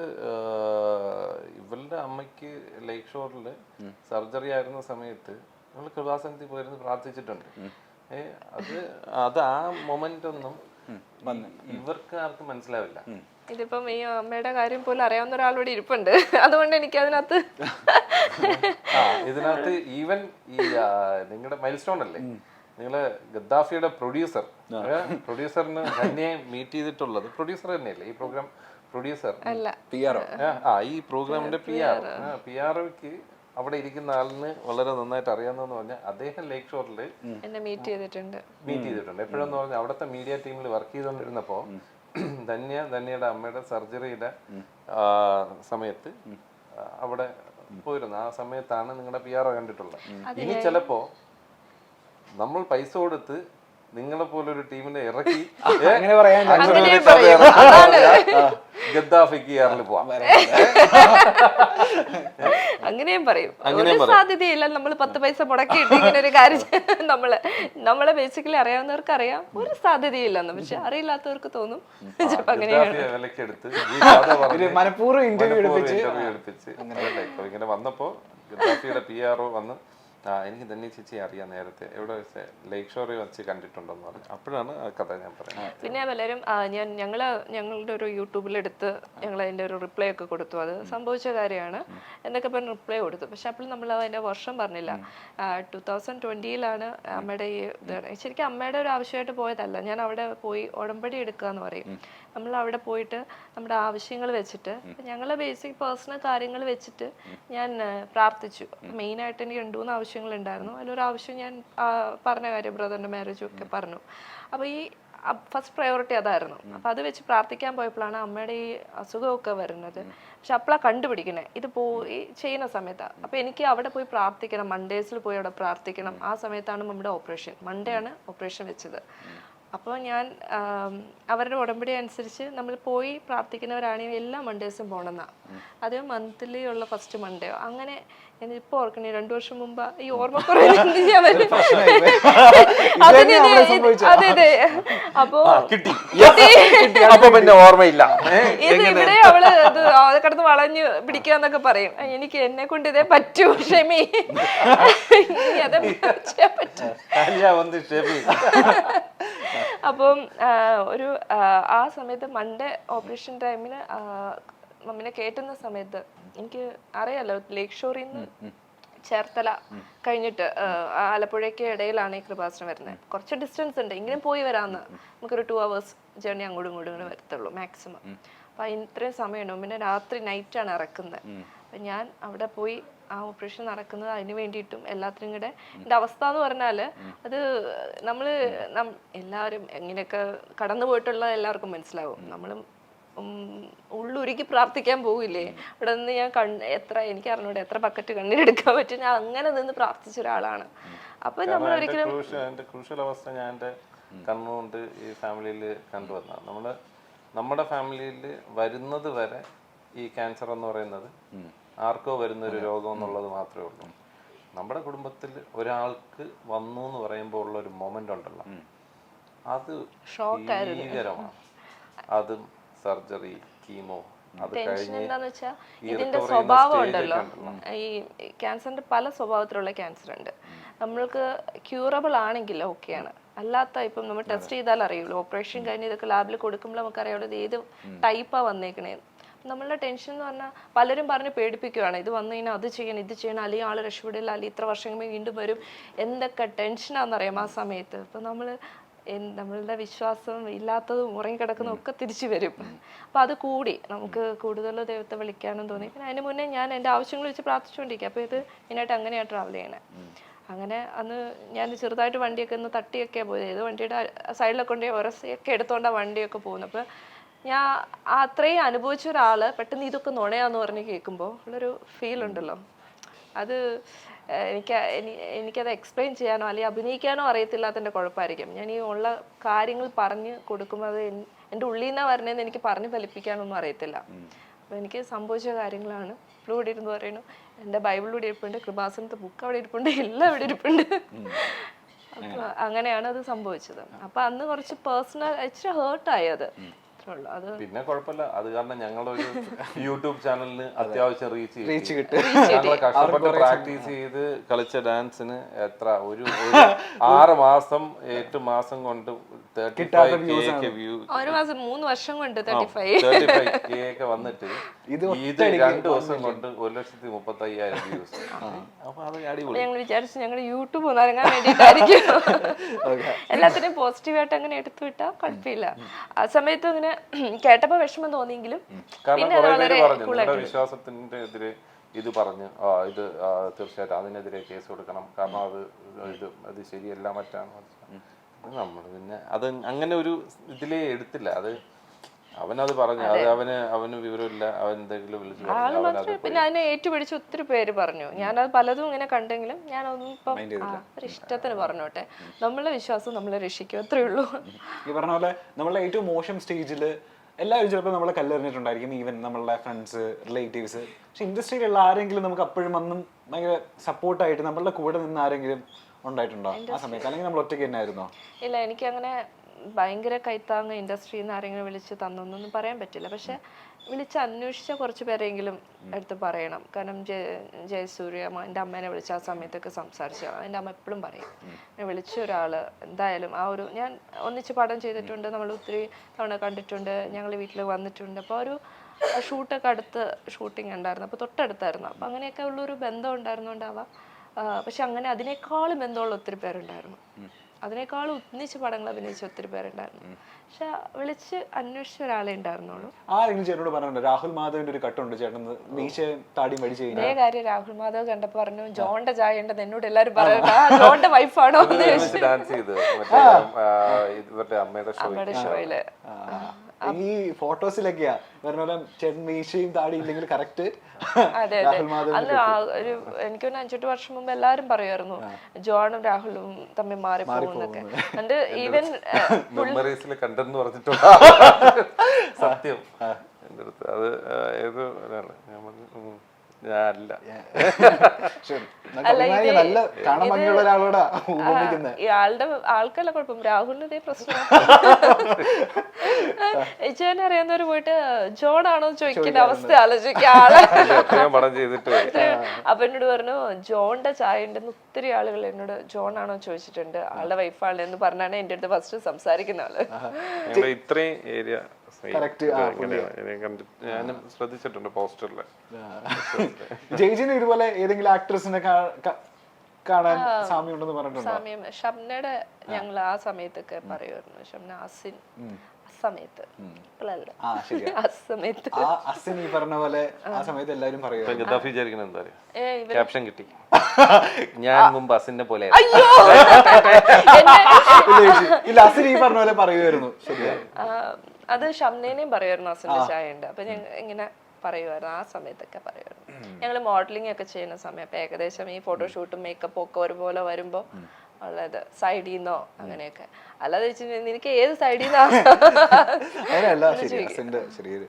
ഇവളുടെ അമ്മയ്ക്ക് ലേക്ക് ഷോറിൽ സർജറി ആയിരുന്ന സമയത്ത് നമ്മൾ കൃപാസനത്തിൽ പോയിരുന്നു പ്രാർത്ഥിച്ചിട്ടുണ്ട്. അത് ആ മൊമെന്റ് ഒന്നും ഇവർക്ക് ആർക്കും മനസ്സിലാവില്ല. ഇതിപ്പം ഈ അമ്മയുടെ കാര്യം പോലും അറിയാവുന്ന ഒരാളോട് ഇരിപ്പുണ്ട്, അതുകൊണ്ട് എനിക്ക് അതിനകത്ത് ഇതിനകത്ത് ഈവൻ ഈ നിങ്ങളുടെ മൈൽ സ്റ്റോൺ അല്ലേ, നിങ്ങള് ഗദ്ദാഫിയുടെ പ്രൊഡ്യൂസറിന് തന്നെ മീറ്റ് ചെയ്തിട്ടുള്ളത് പ്രൊഡ്യൂസർ തന്നെയല്ലേ ഈ പ്രോഗ്രാം പ്രൊഡ്യൂസർ? ഈ പ്രോഗ്രാമിന്റെ PR-ക്ക് അവിടെ ഇരിക്കുന്ന ആളിന് വളരെ നന്നായിട്ട് അറിയാവുന്നതെന്ന് പറഞ്ഞാൽ അദ്ദേഹം ലേക്ക് ഷോറിൽ എന്നെ മീറ്റ് ചെയ്തിട്ടുണ്ട്. എപ്പോഴെന്ന് പറഞ്ഞാൽ അവിടുത്തെ മീഡിയ ടീമിൽ വർക്ക് ചെയ്തുകൊണ്ടിരുന്നപ്പോ ധന്യയുടെ അമ്മയുടെ സർജറിയുടെ സമയത്ത് അവിടെ പോയിരുന്നു. ആ സമയത്താണ് നിങ്ങളുടെ PR കണ്ടിട്ടുള്ളത്. ഇനി ചിലപ്പോ നമ്മൾ പൈസ കൊടുത്ത് നിങ്ങളെ പോലൊരു ടീമിനെ ഇറക്കി ഗദ്ദാഫിക്ക് കേരളത്തിൽ പോവാം, അങ്ങനെയും പറയും. ഒരു സാധ്യതയില്ല. നമ്മൾ 10 പൈസ മുടക്കിയിട്ട് ഇങ്ങനെ ഒരു കാര്യം നമ്മളെ ബേസിക്കലി അറിയാവുന്നവർക്ക് അറിയാം, ഒരു സാധ്യതയില്ലെന്ന്. പക്ഷെ അറിയില്ലാത്തവർക്ക് തോന്നും ചിലപ്പോ അങ്ങനെയാണ്. മനഃപൂർവ്വം ഇന്റർവ്യൂ എടുപ്പിച്ച് ഇങ്ങനെ വന്നപ്പോ ഗദ്ദാഫിയുടെ PRO വന്ന് എനിക്ക് തന്നെ ചേച്ചി അറിയാം, നേരത്തെ എവിടെ വെച്ച് ലേക്ക് ഷോറിൽ വെച്ച് കണ്ടിട്ടുണ്ടെന്ന് പറഞ്ഞു. അപ്പോഴാണ് ആ കഥ ഞാൻ പറയുന്നത്. പിന്നെ പലരും ഞങ്ങളുടെ ഒരു യൂട്യൂബിലെടുത്ത് ഞങ്ങൾ അതിൻ്റെ ഒരു റിപ്ലൈ ഒക്കെ കൊടുത്തു. അത് സംഭവിച്ച കാര്യമാണ് എന്നൊക്കെ പറഞ്ഞ് റിപ്ലൈ കൊടുത്തു. പക്ഷെ അപ്പോൾ നമ്മൾ അതിൻ്റെ വർഷം പറഞ്ഞില്ല. 2020 അമ്മയുടെ ഈ ശരിക്കും അമ്മയുടെ ഒരു ആവശ്യമായിട്ട് പോയതല്ല. ഞാൻ അവിടെ പോയി ഉടമ്പടി എടുക്കുക എന്ന് പറയും. നമ്മൾ അവിടെ പോയിട്ട് നമ്മുടെ ആവശ്യങ്ങൾ വെച്ചിട്ട് ഞങ്ങളെ ബേസിക് പേഴ്സണൽ കാര്യങ്ങൾ വെച്ചിട്ട് ഞാൻ പ്രാർത്ഥിച്ചു. മെയിനായിട്ട് എനിക്ക് 2-3 ആവശ്യങ്ങളുണ്ടായിരുന്നു. അതിലൊരു ആവശ്യം ഞാൻ പറഞ്ഞ കാര്യം ബ്രദറിൻ്റെ മാരേജും ഒക്കെ പറഞ്ഞു. അപ്പോൾ ഈ ഫസ്റ്റ് പ്രയോറിറ്റി അതായിരുന്നു. അപ്പം അത് വെച്ച് പ്രാർത്ഥിക്കാൻ പോയപ്പോഴാണ് അമ്മയുടെ ഈ അസുഖമൊക്കെ വരുന്നത്. പക്ഷെ അപ്പോഴാണ് കണ്ടുപിടിക്കണേ ഇത് പോയി ചെയ്യുന്ന സമയത്താണ്. അപ്പോൾ എനിക്ക് അവിടെ പോയി പ്രാർത്ഥിക്കണം, മൺഡേസിൽ പോയി അവിടെ പ്രാർത്ഥിക്കണം. ആ സമയത്താണ് നമ്മുടെ ഓപ്പറേഷൻ, മൺഡേ ആണ് ഓപ്പറേഷൻ വെച്ചത്. അപ്പോൾ ഞാൻ അവരുടെ ഉടമ്പടി അനുസരിച്ച് നമ്മൾ പോയി പ്രാർത്ഥിക്കുന്നവരാണെങ്കിൽ എല്ലാ മൺഡേസും പോകണമെന്നാണ്. അത് മന്ത്ലി ഉള്ള ഫസ്റ്റ് മൺഡേയോ അങ്ങനെ. ഇപ്പോൾ ഓർക്കണേ 2 വർഷം മുമ്പ് ഈ ഓർമ്മക്കുറവ് അതെ അതെ. അപ്പോ പിന്നെ ഓർമ്മയില്ല. ഇവിടെ അവള് അത് കിടന്ന് വളഞ്ഞു പിടിക്കാന്നൊക്കെ പറയും. എനിക്ക് എന്നെ കൊണ്ട് ഇതേ പറ്റൂ, ക്ഷമി, അതേ പറ്റൂ. അപ്പം ഒരു ആ സമയത്ത് മൺഡേ ഓപ്പറേഷൻ ടൈമിന് മമ്മിനെ കയറ്റുന്ന സമയത്ത് എനിക്ക് അറിയാലോ ലേക്ക് ഷോറിൽ നിന്ന് ചേർത്തല കഴിഞ്ഞിട്ട് ആലപ്പുഴയ്ക്ക് ഇടയിലാണ് ഈ കൃപാസനം വരുന്നത്. കുറച്ച് ഡിസ്റ്റൻസ് ഉണ്ട്, ഇങ്ങനെ പോയി വരാമെന്ന്. നമുക്കൊരു 2 hours ജേർണി അങ്ങോട്ടും ഇങ്ങോട്ടും വരത്തുള്ളൂ മാക്സിമം. അപ്പം ഇത്രയും സമയമുണ്ട്. പിന്നെ രാത്രി നൈറ്റാണ് ഇറക്കുന്നത്. അപ്പം ഞാൻ അവിടെ പോയി ആ ഓപ്പറേഷൻ നടക്കുന്നത് അതിന് വേണ്ടിയിട്ടും എല്ലാത്തിനും കൂടെ. എൻ്റെ അവസ്ഥ എന്ന് പറഞ്ഞാൽ അത് എല്ലാവരും എങ്ങനെയൊക്കെ കടന്നു പോയിട്ടുള്ള എല്ലാവർക്കും മനസ്സിലാവും. നമ്മളും ഉള്ളുരുക്കി പ്രാർത്ഥിക്കാൻ പോകില്ലേ, അവിടെ നിന്ന് ഞാൻ എനിക്ക് അറിഞ്ഞൂടെ എത്ര ബക്കറ്റ് കണ്ണീരെടുക്കാൻ പറ്റും. ഞാൻ അങ്ങനെ നിന്ന് പ്രാർത്ഥിച്ച ഒരാളാണ്. അപ്പൊ നമ്മൾ ഒരിക്കലും ക്രൂഷ്യൽ അവസ്ഥ ഞാൻ എൻ്റെ കണ്ണുകൊണ്ട് ഈ ഫാമിലിയിൽ കണ്ടുവന്ന നമ്മുടെ ഫാമിലിയിൽ വരുന്നത് വരെ ഈ ക്യാൻസർ എന്ന് പറയുന്നത് ആർക്കോ വരുന്ന ഒരു രോഗം എന്നുള്ളത് മാത്രമേ ഉള്ളൂ. നമ്മുടെ കുടുംബത്തിൽ ഒരാൾക്ക് വന്നു എന്ന് പറയുമ്പോൾ ഉള്ള ഒരു മൊമെന്റ് ഉണ്ടല്ലോ, അത് ഭീകരമാണ്. അതും സർജറി, കീമോ, അത് ടെൻഷൻ എന്താന്ന് വെച്ചാൽ ഇതിന്റെ സ്വഭാവം ഉണ്ടല്ലോ. ഈ ക്യാൻസറിന്റെ പല സ്വഭാവത്തിലുള്ള ക്യാൻസർ ഉണ്ട്. നമ്മൾക്ക് ക്യൂറബിൾ ആണെങ്കിൽ ഓക്കെയാണ്. അല്ലാത്ത ഇപ്പം നമ്മൾ ടെസ്റ്റ് ചെയ്താൽ അറിയുള്ളൂ. ഓപ്പറേഷൻ കഴിഞ്ഞ് ഇതൊക്കെ ലാബിൽ കൊടുക്കുമ്പോൾ നമുക്ക് അറിയാവുള്ളൂ ഇത് ഏത് ടൈപ്പാണ് വന്നേക്കണേ. നമ്മളുടെ ടെൻഷൻ എന്ന് പറഞ്ഞാൽ പലരും പറഞ്ഞ് പേടിപ്പിക്കുകയാണ്, ഇത് വന്നു കഴിഞ്ഞാൽ അത് ചെയ്യണം, ഇത് ചെയ്യണം, അല്ലെങ്കിൽ ആൾ രക്ഷപ്പെടില്ല, അല്ലെങ്കിൽ ഇത്ര വർഷം കഴിയുമ്പോൾ വീണ്ടും വരും. എന്തൊക്കെ ടെൻഷനാണെന്നറിയാം ആ സമയത്ത്. ഇപ്പം നമ്മളുടെ വിശ്വാസം ഇല്ലാത്തതും ഉറങ്ങിക്കിടക്കുന്നതും ഒക്കെ തിരിച്ചു വരും. അപ്പം അത് കൂടി നമുക്ക് കൂടുതൽ ദൈവത്തെ വിളിക്കാനും തോന്നി. പിന്നെ അതിന് മുന്നേ ഞാൻ എൻ്റെ ആവശ്യങ്ങൾ വെച്ച് പ്രാർത്ഥിച്ചുകൊണ്ടിരിക്കുക. അപ്പോൾ ഇത് മെയിനായിട്ട് അങ്ങനെയാണ് ട്രാവൽ ചെയ്യണേ. അങ്ങനെ അന്ന് ഞാൻ ചെറുതായിട്ട് വണ്ടിയൊക്കെ ഒന്ന് തട്ടിയൊക്കെയാണ് പോയത്. ഏത് വണ്ടിയുടെ സൈഡിലൊക്കെ കൊണ്ട് ഉരസയൊക്കെ എടുത്തോണ്ടാണ് വണ്ടിയൊക്കെ പോകുന്നത്. അപ്പോൾ ഞാൻ അത്രയും അനുഭവിച്ച ഒരാൾ പെട്ടെന്ന് ഇതൊക്കെ നുണയാന്ന് പറഞ്ഞ് കേൾക്കുമ്പോൾ ഉള്ളൊരു ഫീൽ ഉണ്ടല്ലോ, അത് എനിക്കത് എക്സ്പ്ലെയിൻ ചെയ്യാനോ അല്ലെങ്കിൽ അഭിനയിക്കാനോ അറിയത്തില്ലാത്തതിൻ്റെ കുഴപ്പമായിരിക്കും. ഞാൻ ഈ ഉള്ള കാര്യങ്ങൾ പറഞ്ഞ് കൊടുക്കുമ്പോൾ അത് എൻ്റെ ഉള്ളിൽ നിന്നാണ് വരണേന്ന് എനിക്ക് പറഞ്ഞ് ഫലിപ്പിക്കാനൊന്നും അറിയത്തില്ല. അപ്പോൾ എനിക്ക് സംഭവിച്ച കാര്യങ്ങളാണ്. ഇപ്പോൾ ഇവിടെ ഇരുന്ന് പറയുന്നു, എൻ്റെ ബൈബിൾ ഇവിടെ ഇരിപ്പുണ്ട്, കൃപാസനത്തെ ബുക്ക് അവിടെ ഇരിപ്പുണ്ട്, എല്ലാം ഇവിടെ ഇരിപ്പുണ്ട്. അപ്പോൾ അങ്ങനെയാണ് അത് സംഭവിച്ചത്. അപ്പോൾ അന്ന് കുറച്ച് പേഴ്സണൽ ഇച്ചിരി ഹേർട്ടായി. അത് അത്രേ ഉള്ളൂ. അത് പിന്നെ കുഴപ്പമില്ല, അത് കാരണം ഞങ്ങളുടെ ഒരു യൂട്യൂബ് ചാനലിന് അത്യാവശ്യം റീച്ച് റീച്ച് കിട്ടും. ഞങ്ങൾ കഷ്ടപ്പെട്ട് പ്രാക്ടീസ് ചെയ്ത് കളിച്ച ഡാൻസിന് എത്ര ഒരു 6 മാസം 8 മാസം കൊണ്ട് 35K വ്യൂ, ഒരു മാസം 3 വർഷം കൊണ്ട് 35. 35K ഒക്കെ വന്നിട്ട് ഇത് ഇത് 2 ദിവസം കൊണ്ട് 1,35,000 വ്യൂസ്. അപ്പൊ അത് അടിപൊളി. ഞങ്ങൾ വിചാരിച്ചു ഞങ്ങളുടെ യൂട്യൂബ് ഒന്ന് ഇറങ്ങാൻ വേണ്ടിയിട്ടായിരിക്കും. എല്ലാത്തിനും പോസിറ്റീവായിട്ട് അങ്ങനെ എടുത്തു വിട്ടാൽ കുഴപ്പമില്ല. ആ സമയത്ത് അങ്ങനെ കേട്ടപ്പോ വിഷമം തോന്നിയെങ്കിലും കാരണം പിന്നെ കുറെ വളരെ പേര് പറഞ്ഞു നിങ്ങളുടെ കൂളായിട്ട് വിശ്വാസത്തിന്റെ എതിരെ ഇത് പറഞ്ഞ് ഇത് തീർച്ചയായിട്ടും അതിനെതിരെ കേസ് കൊടുക്കണം, കാരണം അത് ശരിയല്ല മറ്റാണ്. നമ്മൾ പിന്നെ അത് അങ്ങനെ ഒരു ഇതിലേ എടുത്തില്ല. അത് അവനത് പറഞ്ഞു, അത് അവന് വിവരമില്ല, അവൻ എന്തെങ്കിലും വിളിച്ചു ആള് പറഞ്ഞു, മാത്രമേ പിന്നെ അതിനെ ഏറ്റുപിടിച്ച് ഒത്തിരി പേര് പറഞ്ഞു. ഞാനത് പലതും ഇങ്ങനെ കണ്ടെങ്കിലും ഞാനൊന്നും ഇപ്പം ഒരു ഇഷ്ടത്തിന് പറഞ്ഞോട്ടെ. നമ്മളെ വിശ്വാസം നമ്മളെ രക്ഷിക്കും, അത്രേ ഉള്ളൂ. ഈ പറഞ്ഞ പോലെ നമ്മളുടെ ഏറ്റവും മോശം സ്റ്റേജിൽ എല്ലാവരും ചിലപ്പോൾ നമ്മളെ കല്ലെറിഞ്ഞിട്ടുണ്ടായിരിക്കും, ഈവൻ നമ്മളുടെ ഫ്രണ്ട്സ്, റിലേറ്റീവ്സ്. പക്ഷെ ഇൻഡസ്ട്രിയിലുള്ള ആരെങ്കിലും നമുക്ക് അപ്പോഴും അന്നും ഭയങ്കര സപ്പോർട്ടായിട്ട് നമ്മളുടെ കൂടെ നിന്ന് ആരെങ്കിലും ഉണ്ടായിട്ടുണ്ടോ ആ സമയത്ത്, അല്ലെങ്കിൽ നമ്മൾ ഒറ്റയ്ക്ക് തന്നെ ആയിരുന്നോ? ഇല്ല, എനിക്കങ്ങനെ ഭയങ്കര കൈത്താങ്ങ് ഇൻഡസ്ട്രിയിൽ നിന്ന് ആരെങ്കിലും വിളിച്ച് തന്നൊന്നും പറയാൻ പറ്റില്ല. പക്ഷെ വിളിച്ച് അന്വേഷിച്ച കുറച്ച് പേരെങ്കിലും എടുത്ത് പറയണം. കാരണം ജയസൂര്യ എൻ്റെ അമ്മേനെ വിളിച്ച ആ സമയത്തൊക്കെ സംസാരിച്ച എൻ്റെ അമ്മ എപ്പോഴും പറയും, വിളിച്ച ഒരാൾ എന്തായാലും ആ ഒരു, ഞാൻ ഒന്നിച്ച് പടം ചെയ്തിട്ടുണ്ട്, നമ്മൾ ഒത്തിരി തവണ കണ്ടിട്ടുണ്ട്, ഞങ്ങൾ വീട്ടിൽ വന്നിട്ടുണ്ട്. അപ്പോൾ ഒരു ഷൂട്ടൊക്കെ അടുത്ത് ഷൂട്ടിംഗ് ഉണ്ടായിരുന്നു, അപ്പോൾ തൊട്ടടുത്തായിരുന്നു. അപ്പോൾ അങ്ങനെയൊക്കെ ഉള്ളൊരു ബന്ധം ഉണ്ടായിരുന്നുണ്ടാവാം. പക്ഷെ അങ്ങനെ അതിനേക്കാളും ബന്ധമുള്ള ഒത്തിരി പേരുണ്ടായിരുന്നു, അതിനേക്കാളും ഒന്നിച്ച് പടങ്ങൾ അഭിനയിച്ച ഒത്തിരി പേരുണ്ടായിരുന്നു. പക്ഷെ വിളിച്ച് അന്വേഷിച്ച ഒരാളെ ഉണ്ടായിരുന്നുള്ളൂ. ആരെങ്കിലും ചേട്ടനോട് പറഞ്ഞിട്ടുണ്ട് രാഹുൽ മാധവന്റെ ഒരു കട്ടുണ്ട് ചേട്ടൻ മീശ താടി മടിച്ചു കഴിഞ്ഞാൽ? അതേ കാര്യം രാഹുൽ മാധവ് കണ്ടപ്പോ പറഞ്ഞു ജോണിന്റെ ചായ ഉണ്ടെന്ന് എന്നോട് എല്ലാവരും പറയണ്ട, ജോണിന്റെ വൈഫാണോ എന്ന് ചോദിച്ചു. ഡാൻസ് ചെയ്ത് ഇവരുടെ അമ്മയുടെ ഷോയില് ഈ ഫോട്ടോസിലൊക്കെയാ പറഞ്ഞ പോലെ ചേട്ടൻ മീശയും താടി ഇല്ലെങ്കിൽ കറക്റ്റ് അതെ അതെ. അന്ന് ഒരു എനിക്ക് 5-8 വർഷം മുമ്പ് എല്ലാരും പറയുമായിരുന്നു ജോണും രാഹുലും തമ്മിൽ മാറിപ്പോകുന്നൊക്കെ. എന്നിട്ട് ഈവൻ മെമ്മറീസിൽ കണ്ടെന്ന് പറഞ്ഞിട്ടുണ്ട് സത്യം എൻ്റെ അടുത്ത്. അത് ഏത് ഞാൻ പറഞ്ഞു ഞാനല്ല. നല്ല കാണാൻ ഭംഗിയുള്ള ഒരാളോടാ ഇയാളുടെ ആൾക്കല്ല കുഴപ്പം, രാഹുലിന് ഇതേ പ്രശ്നം. ചേട്ടനെ അറിയാവുന്നവര് പോയിട്ട് ജോൺ ആണോ ചോദിക്കുന്ന അവസ്ഥ ആലോചിക്കുക ആളെ. പടം ചെയ്തിട്ട് അപ്പൊ എന്നോട് പറഞ്ഞു ജോണിന്റെ ചായ ഉണ്ടെന്ന് ഒത്തിരി ആളുകൾ എന്നോട് ജോൺ ആണോ ചോദിച്ചിട്ടുണ്ട്, ആളുടെ വൈഫാണ് എന്ന് പറഞ്ഞാണ് എന്റെ അടുത്ത് ഫസ്റ്റ് സംസാരിക്കുന്ന ആള്. ഇത്രയും ഏരിയ ഞാനും ശ്രദ്ധിച്ചിട്ടുണ്ട് പോസ്റ്ററില്. ജയ്ജിന് ഇതുപോലെ ഏതെങ്കിലും ആക്ട്രസിനെ കാണാൻ സാമ്യം ഉണ്ടെന്ന് പറഞ്ഞിട്ടുണ്ടോ? സാമ്യം ഷംനയുടെ ഞങ്ങൾ ആ സമയത്തൊക്കെ പറയുമായിരുന്നു. ഷംന അസിൻ സമയത്ത് ഇപ്പോഴല്ല, ആ സമയത്ത് അസിൻ ഈ പറഞ്ഞ പോലെ ആ സമയത്ത് എല്ലാവരും പറയുക. വിചാരിക്കണം എന്താ ക്യാപ്ഷൻ കിട്ടി, ഞാൻ മുമ്പ് അസിനെ പോലെ. ഇല്ല, അസിൻ ഈ പറഞ്ഞ പോലെ പറയുമായിരുന്നു. ശരിയാ, അത് ഷംനേനെയും പറയുമായിരുന്നു അസിന്റെ ചായ ഉണ്ട്. അപ്പൊ ഞാൻ ഇങ്ങനെ പറയുമായിരുന്നു, ആ സമയത്തൊക്കെ പറയുമായിരുന്നു. ഞങ്ങൾ മോഡലിംഗ് ഒക്കെ ചെയ്യുന്ന സമയം അപ്പൊ ഏകദേശം ഈ ഫോട്ടോഷൂട്ടും മേക്കപ്പും ഒക്കെ ഒരുപോലെ വരുമ്പോ ഉള്ളത് സൈഡിൽ നിന്നോ അങ്ങനെയൊക്കെ. അല്ലാതെ നിനക്ക് ഏത് സൈഡിൽ നിന്നാ